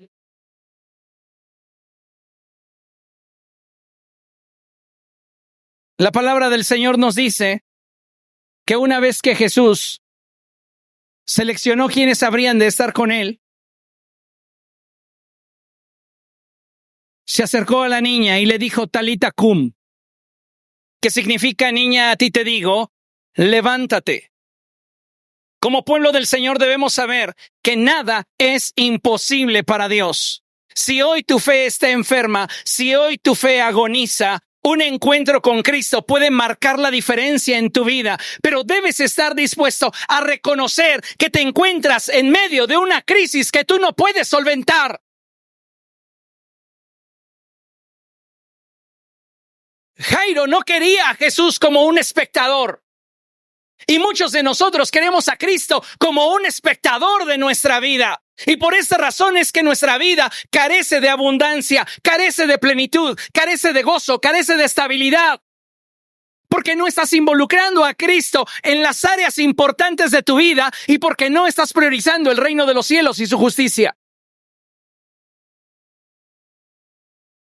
La palabra del Señor nos dice que una vez que Jesús seleccionó quienes habrían de estar con él, se acercó a la niña y le dijo Talita cum, que significa niña, a ti te digo, levántate. Como pueblo del Señor debemos saber que nada es imposible para Dios. Si hoy tu fe está enferma, si hoy tu fe agoniza, un encuentro con Cristo puede marcar la diferencia en tu vida, pero debes estar dispuesto a reconocer que te encuentras en medio de una crisis que tú no puedes solventar. Jairo no quería a Jesús como un espectador. Y muchos de nosotros queremos a Cristo como un espectador de nuestra vida. Y por esta razón es que nuestra vida carece de abundancia, carece de plenitud, carece de gozo, carece de estabilidad. Porque no estás involucrando a Cristo en las áreas importantes de tu vida y porque no estás priorizando el reino de los cielos y su justicia.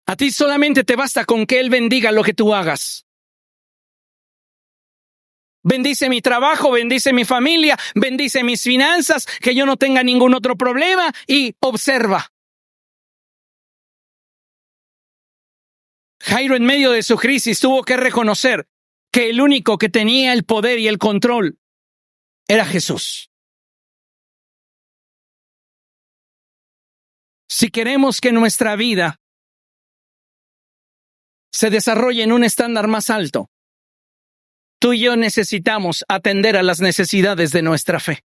A ti solamente te basta con que Él bendiga lo que tú hagas. Bendice mi trabajo, bendice mi familia, bendice mis finanzas, que yo no tenga ningún otro problema y observa. Jairo, en medio de su crisis, tuvo que reconocer que el único que tenía el poder y el control era Jesús. Si queremos que nuestra vida se desarrolle en un estándar más alto, tú y yo necesitamos atender a las necesidades de nuestra fe.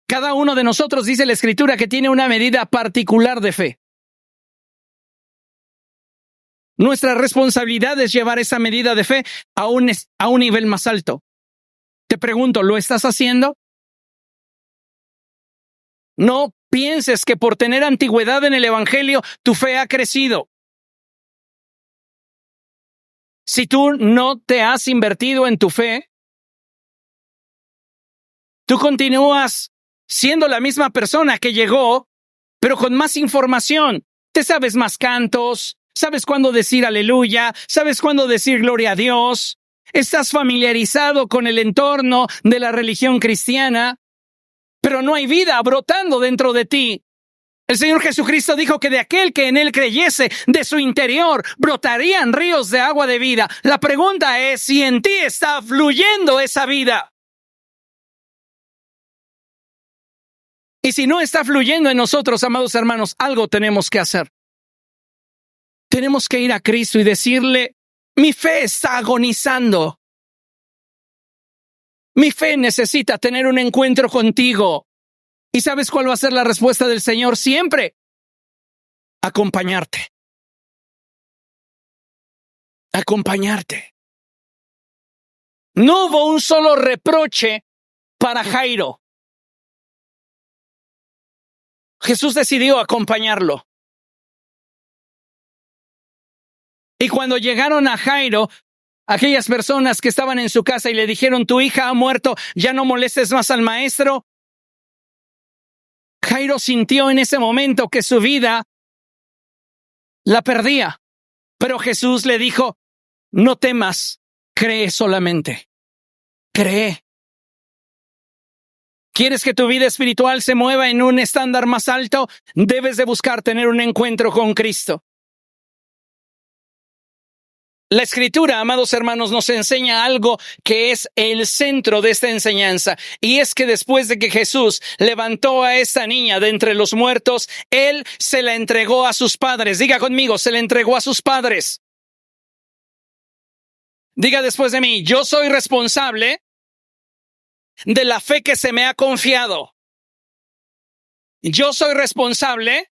Cada uno de nosotros, dice la Escritura, que tiene una medida particular de fe. Nuestra responsabilidad es llevar esa medida de fe a un nivel más alto. Te pregunto, ¿lo estás haciendo? No pienses que por tener antigüedad en el Evangelio, tu fe ha crecido. Si tú no te has invertido en tu fe, tú continúas siendo la misma persona que llegó, pero con más información. Te sabes más cantos, sabes cuándo decir aleluya, sabes cuándo decir gloria a Dios. Estás familiarizado con el entorno de la religión cristiana, pero no hay vida brotando dentro de ti. El Señor Jesucristo dijo que de aquel que en Él creyese, de su interior brotarían ríos de agua de vida. La pregunta es si en ti está fluyendo esa vida. Y si no está fluyendo en nosotros, amados hermanos, algo tenemos que hacer. Tenemos que ir a Cristo y decirle, mi fe está agonizando. Mi fe necesita tener un encuentro contigo. ¿Y sabes cuál va a ser la respuesta del Señor siempre? Acompañarte. Acompañarte. No hubo un solo reproche para Jairo. Jesús decidió acompañarlo. Y cuando llegaron a Jairo, aquellas personas que estaban en su casa y le dijeron, tu hija ha muerto, ya no molestes más al maestro. Jairo sintió en ese momento que su vida la perdía. Pero Jesús le dijo, no temas, cree solamente. Cree. ¿Quieres que tu vida espiritual se mueva en un estándar más alto? Debes de buscar tener un encuentro con Cristo. La Escritura, amados hermanos, nos enseña algo que es el centro de esta enseñanza. Y es que después de que Jesús levantó a esta niña de entre los muertos, Él se la entregó a sus padres. Diga conmigo, se la entregó a sus padres. Diga después de mí, yo soy responsable de la fe que se me ha confiado. Yo soy responsable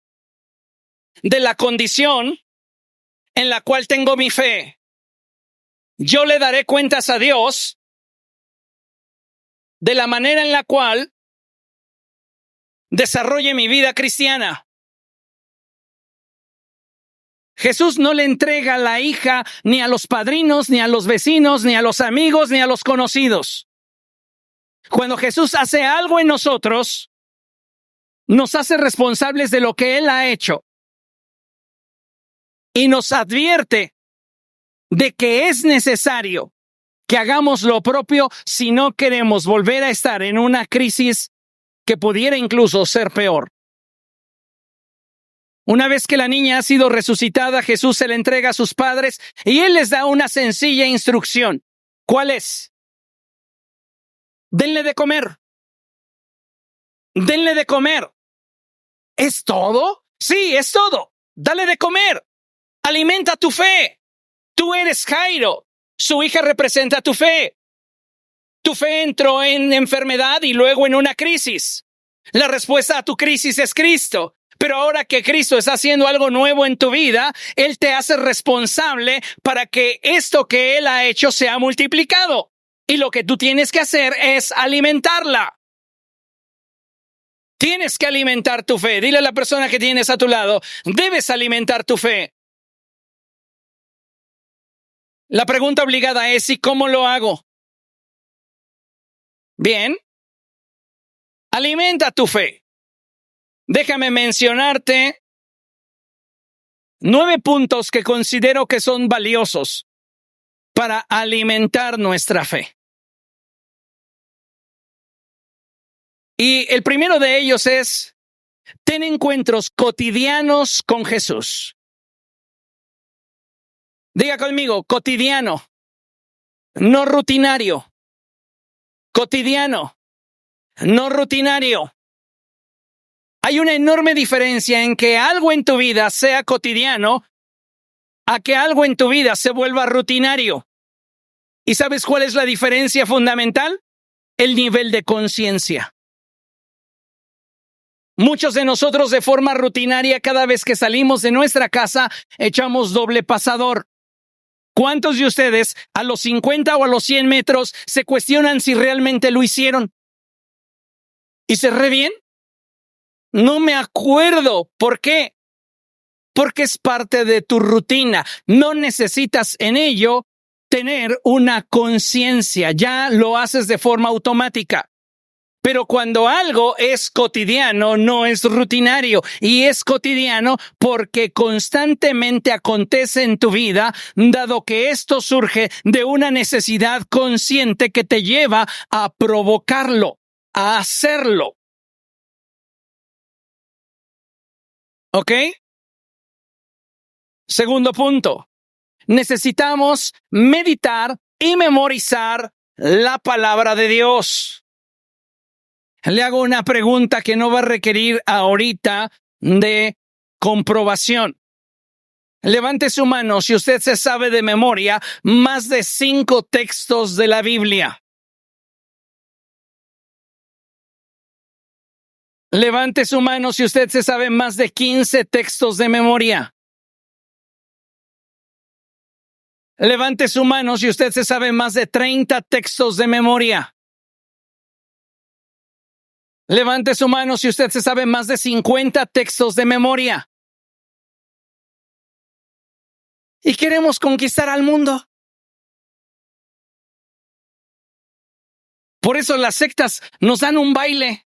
de la condición en la cual tengo mi fe. Yo le daré cuentas a Dios de la manera en la cual desarrolle mi vida cristiana. Jesús no le entrega a la hija ni a los padrinos, ni a los vecinos, ni a los amigos, ni a los conocidos. Cuando Jesús hace algo en nosotros, nos hace responsables de lo que Él ha hecho. Y nos advierte de que es necesario que hagamos lo propio si no queremos volver a estar en una crisis que pudiera incluso ser peor. Una vez que la niña ha sido resucitada, Jesús se la entrega a sus padres y Él les da una sencilla instrucción. ¿Cuál es? Denle de comer. Denle de comer. ¿Es todo? Sí, es todo. Dale de comer. Alimenta tu fe. Tú eres Jairo. Su hija representa tu fe. Tu fe entró en enfermedad y luego en una crisis. La respuesta a tu crisis es Cristo. Pero ahora que Cristo está haciendo algo nuevo en tu vida, Él te hace responsable para que esto que Él ha hecho sea multiplicado. Y lo que tú tienes que hacer es alimentarla. Tienes que alimentar tu fe. Dile a la persona que tienes a tu lado, debes alimentar tu fe. La pregunta obligada es, ¿y cómo lo hago? Bien. Alimenta tu fe. Déjame mencionarte 9 puntos que considero que son valiosos para alimentar nuestra fe. Y el primero de ellos es, ten encuentros cotidianos con Jesús. Diga conmigo, cotidiano, no rutinario. Cotidiano, no rutinario. Hay una enorme diferencia en que algo en tu vida sea cotidiano a que algo en tu vida se vuelva rutinario. ¿Y sabes cuál es la diferencia fundamental? El nivel de conciencia. Muchos de nosotros de forma rutinaria, cada vez que salimos de nuestra casa, echamos doble pasador. ¿Cuántos de ustedes a los 50 o a los 100 metros se cuestionan si realmente lo hicieron? ¿Y se re bien? No me acuerdo. ¿Por qué? Porque es parte de tu rutina. No necesitas en ello tener una conciencia. Ya lo haces de forma automática. Pero cuando algo es cotidiano, no es rutinario. Y es cotidiano porque constantemente acontece en tu vida, dado que esto surge de una necesidad consciente que te lleva a provocarlo, a hacerlo. ¿Ok? Segundo punto. Necesitamos meditar y memorizar la palabra de Dios. Le hago una pregunta que no va a requerir ahorita de comprobación. Levante su mano si usted se sabe de memoria más de 5 textos de la Biblia. Levante su mano si usted se sabe más de 15 textos de memoria. Levante su mano si usted se sabe más de 30 textos de memoria. Levante su mano si usted se sabe más de 50 textos de memoria. Y queremos conquistar al mundo. Por eso las sectas nos dan un baile.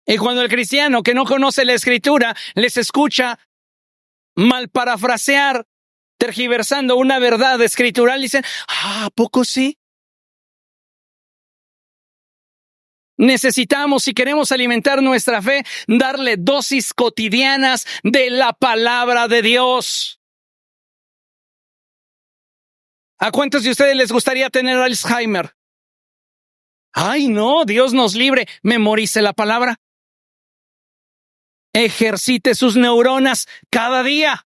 Y cuando el cristiano que no conoce la Escritura les escucha mal parafrasear, tergiversando una verdad escritural, dicen, ¿a poco sí? Necesitamos, si queremos alimentar nuestra fe, darle dosis cotidianas de la palabra de Dios. ¿A cuántos de ustedes les gustaría tener Alzheimer? Ay, no, Dios nos libre. Memorice la palabra. Ejercite sus neuronas cada día.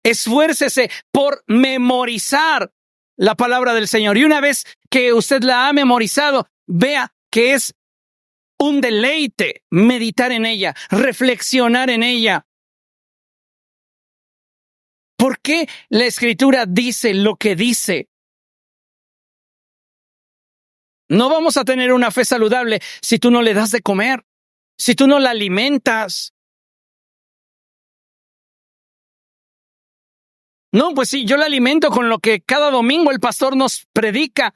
Esfuércese por memorizar la palabra del Señor. Y una vez que usted la ha memorizado, vea que es un deleite meditar en ella, reflexionar en ella. ¿Por qué la Escritura dice lo que dice? No vamos a tener una fe saludable si tú no le das de comer, si tú no la alimentas. No, pues sí, yo la alimento con lo que cada domingo el pastor nos predica,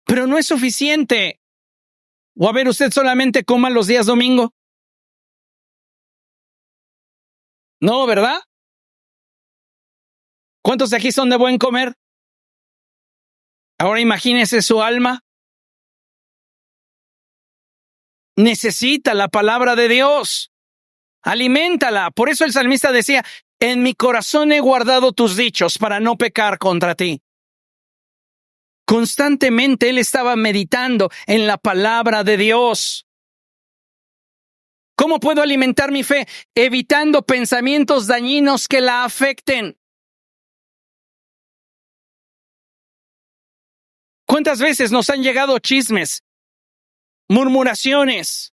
pero no es suficiente. O a ver, usted solamente coma los días domingo. No, ¿verdad? ¿Cuántos de aquí son de buen comer? Ahora imagínese su alma. Necesita la palabra de Dios. Aliméntala. Por eso el salmista decía, en mi corazón he guardado tus dichos para no pecar contra ti. Constantemente él estaba meditando en la palabra de Dios. ¿Cómo puedo alimentar mi fe? Evitando pensamientos dañinos que la afecten. ¿Cuántas veces nos han llegado chismes, murmuraciones,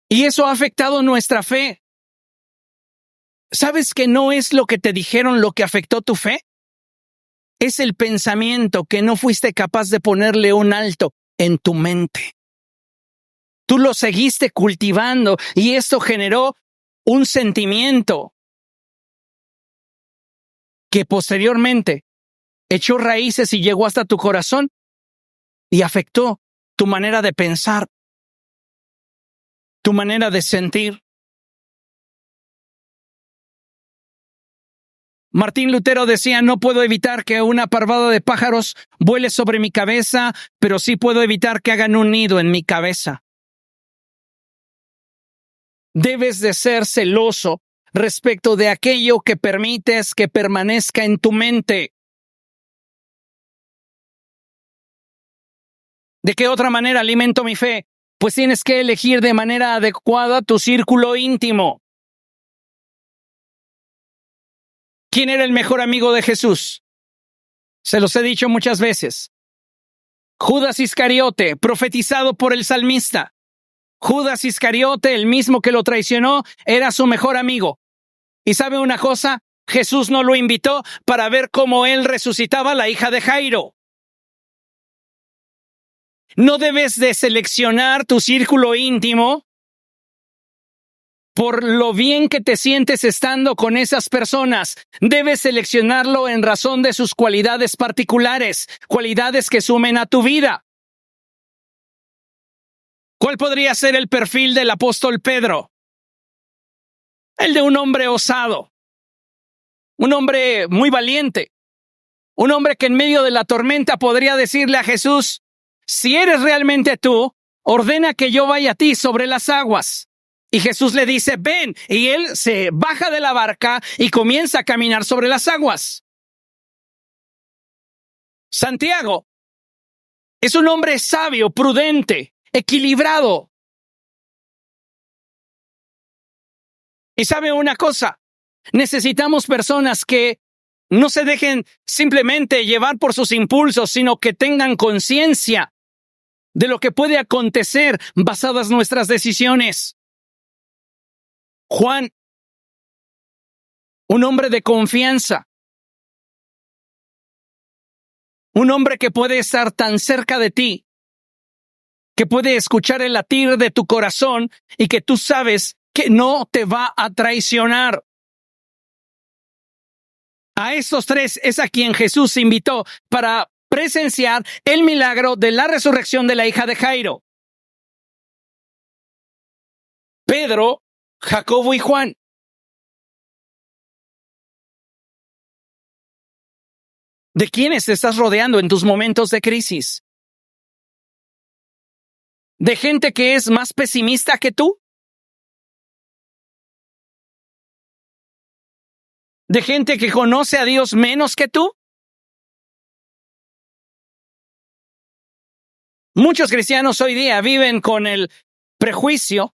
Y eso ha afectado nuestra fe. ¿Sabes que no es lo que te dijeron lo que afectó tu fe? Es el pensamiento que no fuiste capaz de ponerle un alto en tu mente. Tú lo seguiste cultivando y esto generó un sentimiento que posteriormente echó raíces y llegó hasta tu corazón y afectó tu manera de pensar, tu manera de sentir. Martín Lutero decía, no puedo evitar que una parvada de pájaros vuele sobre mi cabeza, pero sí puedo evitar que hagan un nido en mi cabeza. Debes de ser celoso respecto de aquello que permites que permanezca en tu mente. ¿De qué otra manera alimento mi fe? Pues tienes que elegir de manera adecuada tu círculo íntimo. ¿Quién era el mejor amigo de Jesús? Se los he dicho muchas veces. Judas Iscariote, profetizado por el salmista. Judas Iscariote, el mismo que lo traicionó, era su mejor amigo. ¿Y sabe una cosa? Jesús no lo invitó para ver cómo él resucitaba a la hija de Jairo. No debes de seleccionar tu círculo íntimo por lo bien que te sientes estando con esas personas. Debes seleccionarlo en razón de sus cualidades particulares, cualidades que sumen a tu vida. ¿Cuál podría ser el perfil del apóstol Pedro? El de un hombre osado, un hombre muy valiente, un hombre que en medio de la tormenta podría decirle a Jesús, si eres realmente tú, ordena que yo vaya a ti sobre las aguas. Y Jesús le dice, ven, y él se baja de la barca y comienza a caminar sobre las aguas. Santiago es un hombre sabio, prudente, equilibrado. Y sabe una cosa, necesitamos personas que no se dejen simplemente llevar por sus impulsos, sino que tengan conciencia de lo que puede acontecer basadas nuestras decisiones. Juan, un hombre de confianza, un hombre que puede estar tan cerca de ti, que puede escuchar el latir de tu corazón y que tú sabes que no te va a traicionar. A estos tres es a quien Jesús invitó para presenciar el milagro de la resurrección de la hija de Jairo. Pedro, Jacobo y Juan. ¿De quiénes te estás rodeando en tus momentos de crisis? ¿De gente que es más pesimista que tú? ¿De gente que conoce a Dios menos que tú? Muchos cristianos hoy día viven con el prejuicio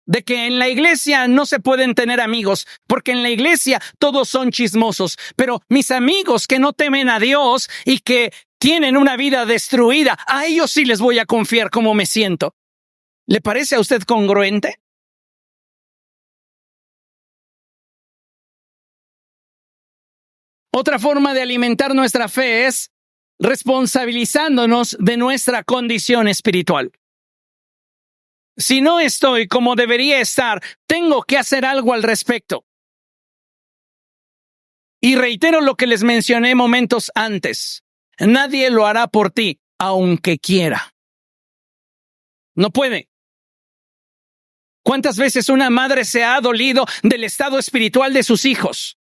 de que en la iglesia no se pueden tener amigos, porque en la iglesia todos son chismosos. Pero mis amigos que no temen a Dios y que tienen una vida destruida, a ellos sí les voy a confiar cómo me siento. ¿Le parece a usted congruente? Otra forma de alimentar nuestra fe es responsabilizándonos de nuestra condición espiritual. Si no estoy como debería estar, tengo que hacer algo al respecto. Y reitero lo que les mencioné momentos antes. Nadie lo hará por ti, aunque quiera. No puede. ¿Cuántas veces una madre se ha dolido del estado espiritual de sus hijos?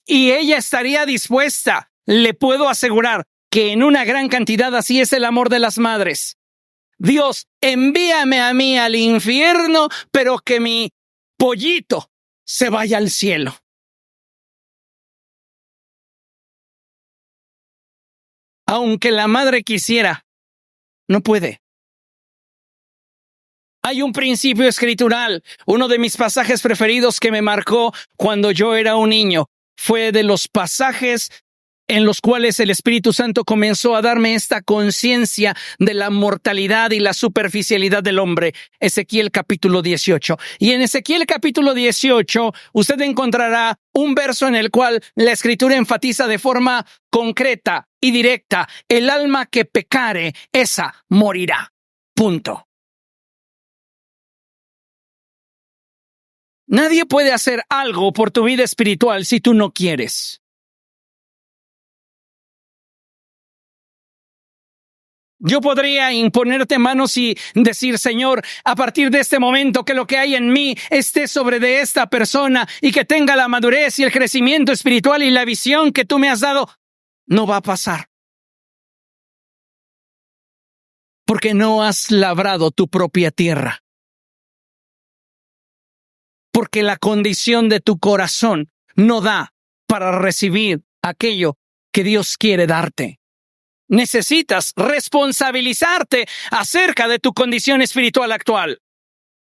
Y ella estaría dispuesta, le puedo asegurar, que en una gran cantidad así es el amor de las madres. Dios, envíame a mí al infierno, pero que mi pollito se vaya al cielo. Aunque la madre quisiera, no puede. Hay un principio escritural, uno de mis pasajes preferidos que me marcó cuando yo era un niño. Fue de los pasajes en los cuales el Espíritu Santo comenzó a darme esta conciencia de la mortalidad y la superficialidad del hombre. Ezequiel capítulo 18. Y en Ezequiel capítulo 18, usted encontrará un verso en el cual la Escritura enfatiza de forma concreta y directa: el alma que pecare, esa morirá. Punto. Nadie puede hacer algo por tu vida espiritual si tú no quieres. Yo podría imponerte manos y decir: Señor, a partir de este momento que lo que hay en mí esté sobre de esta persona y que tenga la madurez y el crecimiento espiritual y la visión que tú me has dado. No va a pasar. Porque no has labrado tu propia tierra. Porque la condición de tu corazón no da para recibir aquello que Dios quiere darte. Necesitas responsabilizarte acerca de tu condición espiritual actual.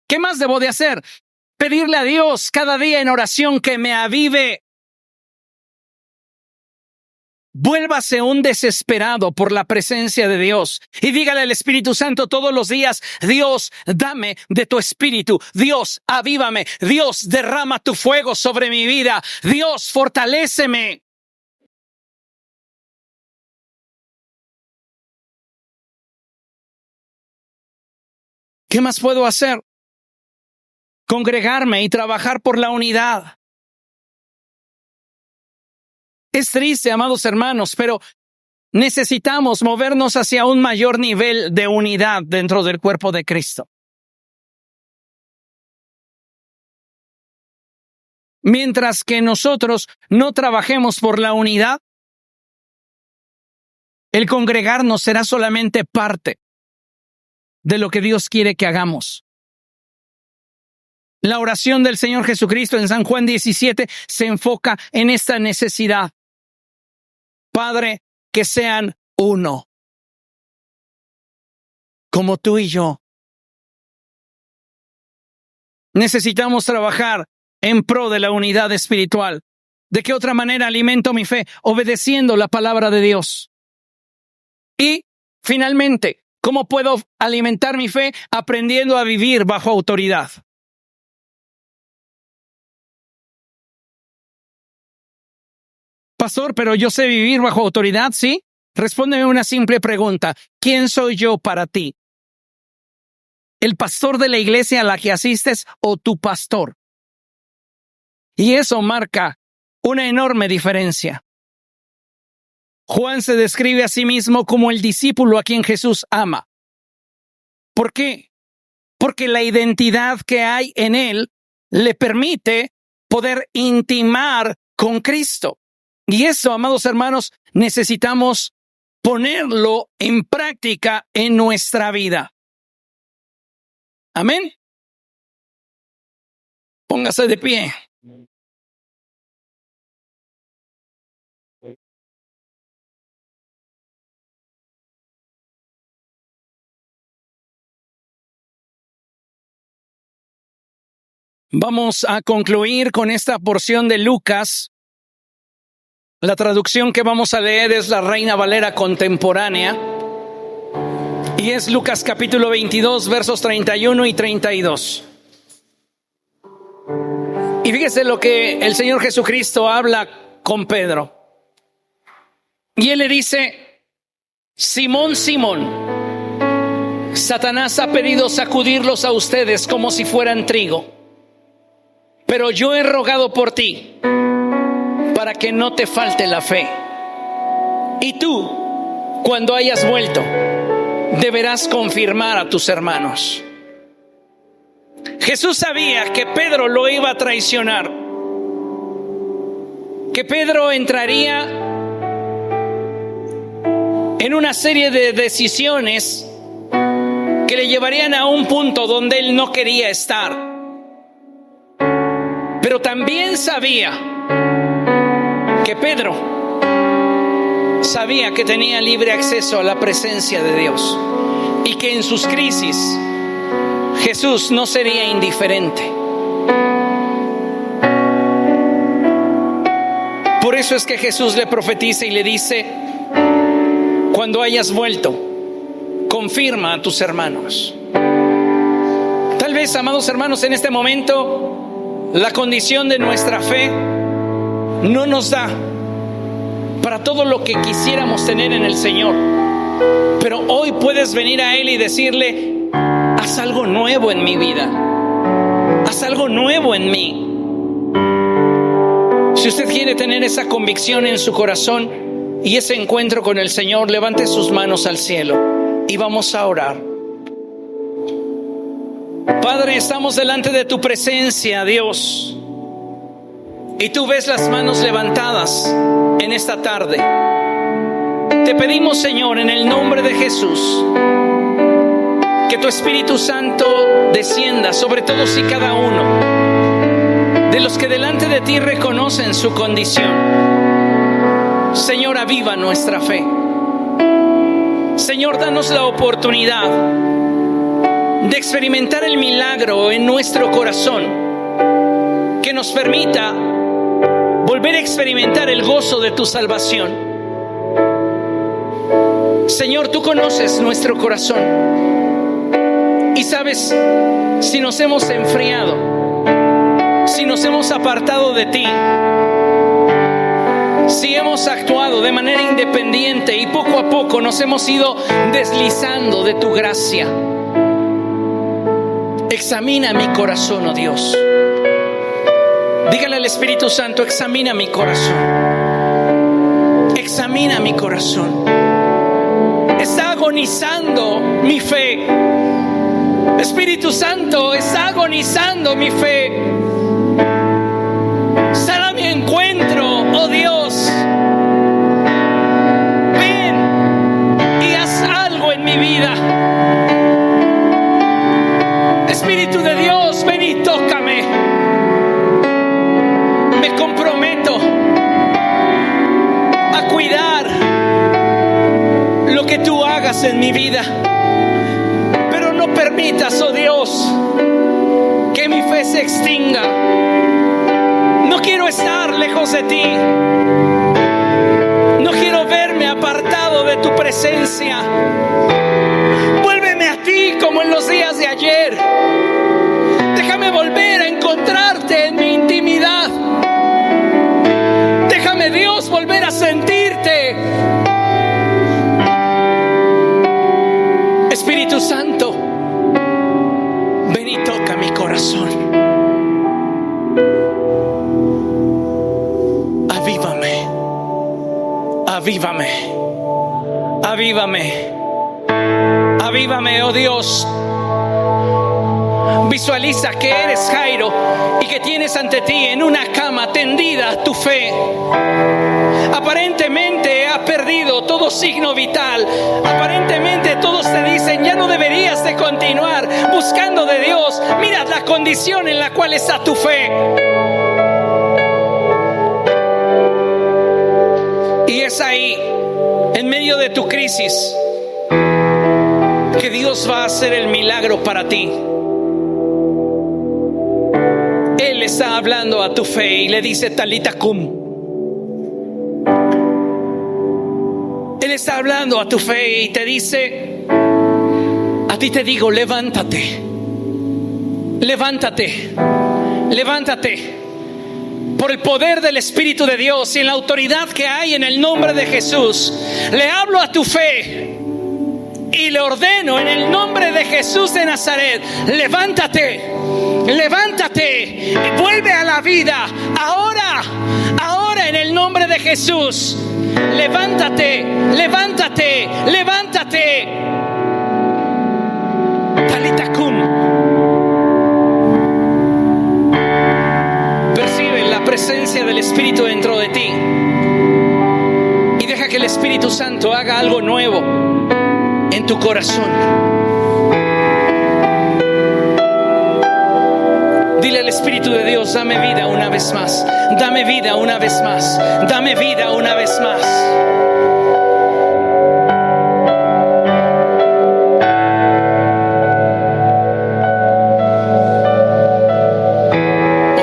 ¿Qué más debo de hacer? Pedirle a Dios cada día en oración que me avive. Vuélvase un desesperado por la presencia de Dios y dígale al Espíritu Santo todos los días: Dios, dame de tu espíritu. Dios, avívame. Dios, derrama tu fuego sobre mi vida. Dios, fortaléceme. ¿Qué más puedo hacer? Congregarme y trabajar por la unidad. Es triste, amados hermanos, pero necesitamos movernos hacia un mayor nivel de unidad dentro del cuerpo de Cristo. Mientras que nosotros no trabajemos por la unidad, el congregarnos será solamente parte de lo que Dios quiere que hagamos. La oración del Señor Jesucristo en San Juan 17 se enfoca en esta necesidad. Padre, que sean uno, como tú y yo. Necesitamos trabajar en pro de la unidad espiritual. ¿De qué otra manera alimento mi fe? Obedeciendo la palabra de Dios. Y, finalmente, ¿cómo puedo alimentar mi fe? Aprendiendo a vivir bajo autoridad. Pastor, pero yo sé vivir bajo autoridad, ¿sí? Respóndeme una simple pregunta. ¿Quién soy yo para ti? ¿El pastor de la iglesia a la que asistes o tu pastor? Y eso marca una enorme diferencia. Juan se describe a sí mismo como el discípulo a quien Jesús ama. ¿Por qué? Porque la identidad que hay en él le permite poder intimar con Cristo. Y eso, amados hermanos, necesitamos ponerlo en práctica en nuestra vida. Amén. Póngase de pie. Vamos a concluir con esta porción de Lucas. La traducción que vamos a leer es la Reina Valera contemporánea. Y es Lucas capítulo 22, versos 31 y 32. Y fíjese lo que el Señor Jesucristo habla con Pedro. Y él le dice: Simón, Simón, Satanás ha pedido sacudirlos a ustedes como si fueran trigo. Pero yo he rogado por ti para que no te falte la fe. Y tú, cuando hayas vuelto, deberás confirmar a tus hermanos. Jesús sabía que Pedro lo iba a traicionar, que Pedro entraría en una serie de decisiones que le llevarían a un punto donde él no quería estar. Pero también sabía que Pedro sabía que tenía libre acceso a la presencia de Dios y que en sus crisis Jesús no sería indiferente. Por Por eso es que Jesús le profetiza y le dice: cuando hayas vuelto, confirma a tus hermanos. Tal vez, amados hermanos, en este momento la condición de nuestra fe no nos da para todo lo que quisiéramos tener en el Señor. Pero hoy puedes venir a Él y decirle: haz algo nuevo en mi vida, haz algo nuevo en mí. Si usted quiere tener esa convicción en su corazón y ese encuentro con el Señor, levante sus manos al cielo y vamos a orar. Padre, estamos delante de tu presencia, Dios, y tú ves las manos levantadas en esta tarde. Te pedimos, Señor, en el nombre de Jesús, que tu Espíritu Santo descienda sobre todos y cada uno de los que delante de ti reconocen su condición. Señor, aviva nuestra fe. Señor, danos la oportunidad de experimentar el milagro en nuestro corazón que nos permita volver a experimentar el gozo de tu salvación. Señor, tú conoces nuestro corazón y sabes si nos hemos enfriado, si nos hemos apartado de ti, si hemos actuado de manera independiente y poco a poco nos hemos ido deslizando de tu gracia. Examina mi corazón, oh Dios. Dígale al Espíritu Santo: examina mi corazón. Examina mi corazón. Está agonizando mi fe. Espíritu Santo, está agonizando mi fe. Sal a mi encuentro, oh Dios. Ven y haz algo en mi vida. Espíritu de Dios, ven y tócame. Me comprometo a cuidar lo que tú hagas en mi vida. Pero no permitas, oh Dios, que mi fe se extinga. No quiero estar lejos de ti. No quiero verme apartado de tu presencia. Vuélveme a ti como en los días de ayer. Déjame volver a encontrarte en mi intimidad. Déjame, Dios, volver a sentirte. Espíritu Santo, ven y toca mi corazón. Avívame, avívame, avívame, avívame, oh Dios. Visualiza que eres Jairo y que tienes ante ti en una cama tendida tu fe. Aparentemente ha perdido todo signo vital. Aparentemente todos te dicen: ya no deberías de continuar buscando de Dios. Mira la condición en la cual está tu fe. Y es ahí, en medio de tu crisis, que Dios va a hacer el milagro para ti. Él está hablando a tu fe y le dice: Talita cum. Él está hablando a tu fe y te dice: a ti te digo, levántate, levántate, levántate. Por el poder del Espíritu de Dios y en la autoridad que hay en el nombre de Jesús, le hablo a tu fe y le ordeno en el nombre de Jesús de Nazaret: levántate, levántate y vuelve a la vida. Ahora, ahora en el nombre de Jesús, levántate, levántate, levántate. Talita cum. Percibe la presencia del Espíritu dentro de ti y deja que el Espíritu Santo haga algo nuevo en tu corazón. Dile al Espíritu de Dios: dame vida una vez más, dame vida una vez más, dame vida una vez más.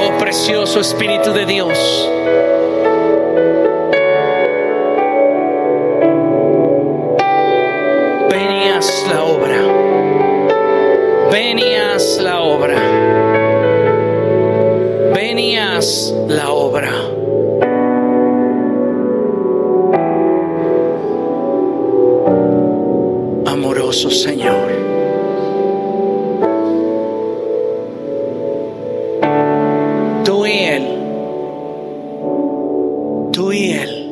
Oh precioso Espíritu de Dios, haz la obra. Amoroso Señor, tú y Él, tú y Él.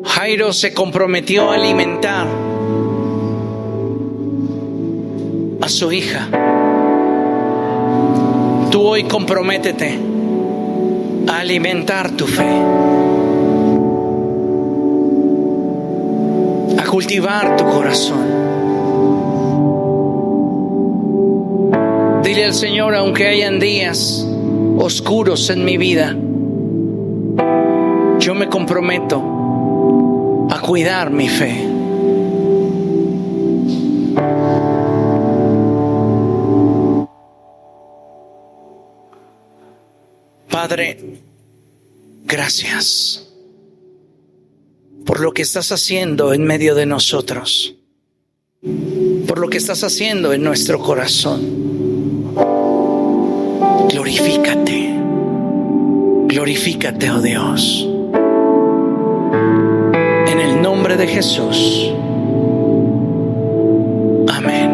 Jairo se comprometió a alimentar a su hija. Tú hoy comprométete a alimentar tu fe, a cultivar tu corazón. Dile al Señor, aunque hayan días oscuros en mi vida, yo me comprometo a cuidar mi fe. Padre, gracias por lo que estás haciendo en medio de nosotros, por lo que estás haciendo en nuestro corazón. Glorifícate, glorifícate, oh Dios. En el nombre de Jesús. Amén.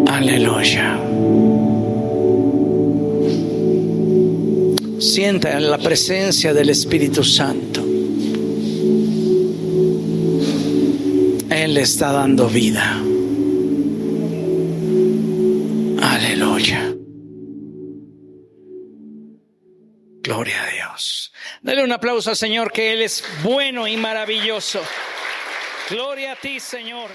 Aleluya. Sienta la presencia del Espíritu Santo. Él le está dando vida. Aleluya. Gloria a Dios. Dale un aplauso al Señor, que Él es bueno y maravilloso. Gloria a ti, Señor.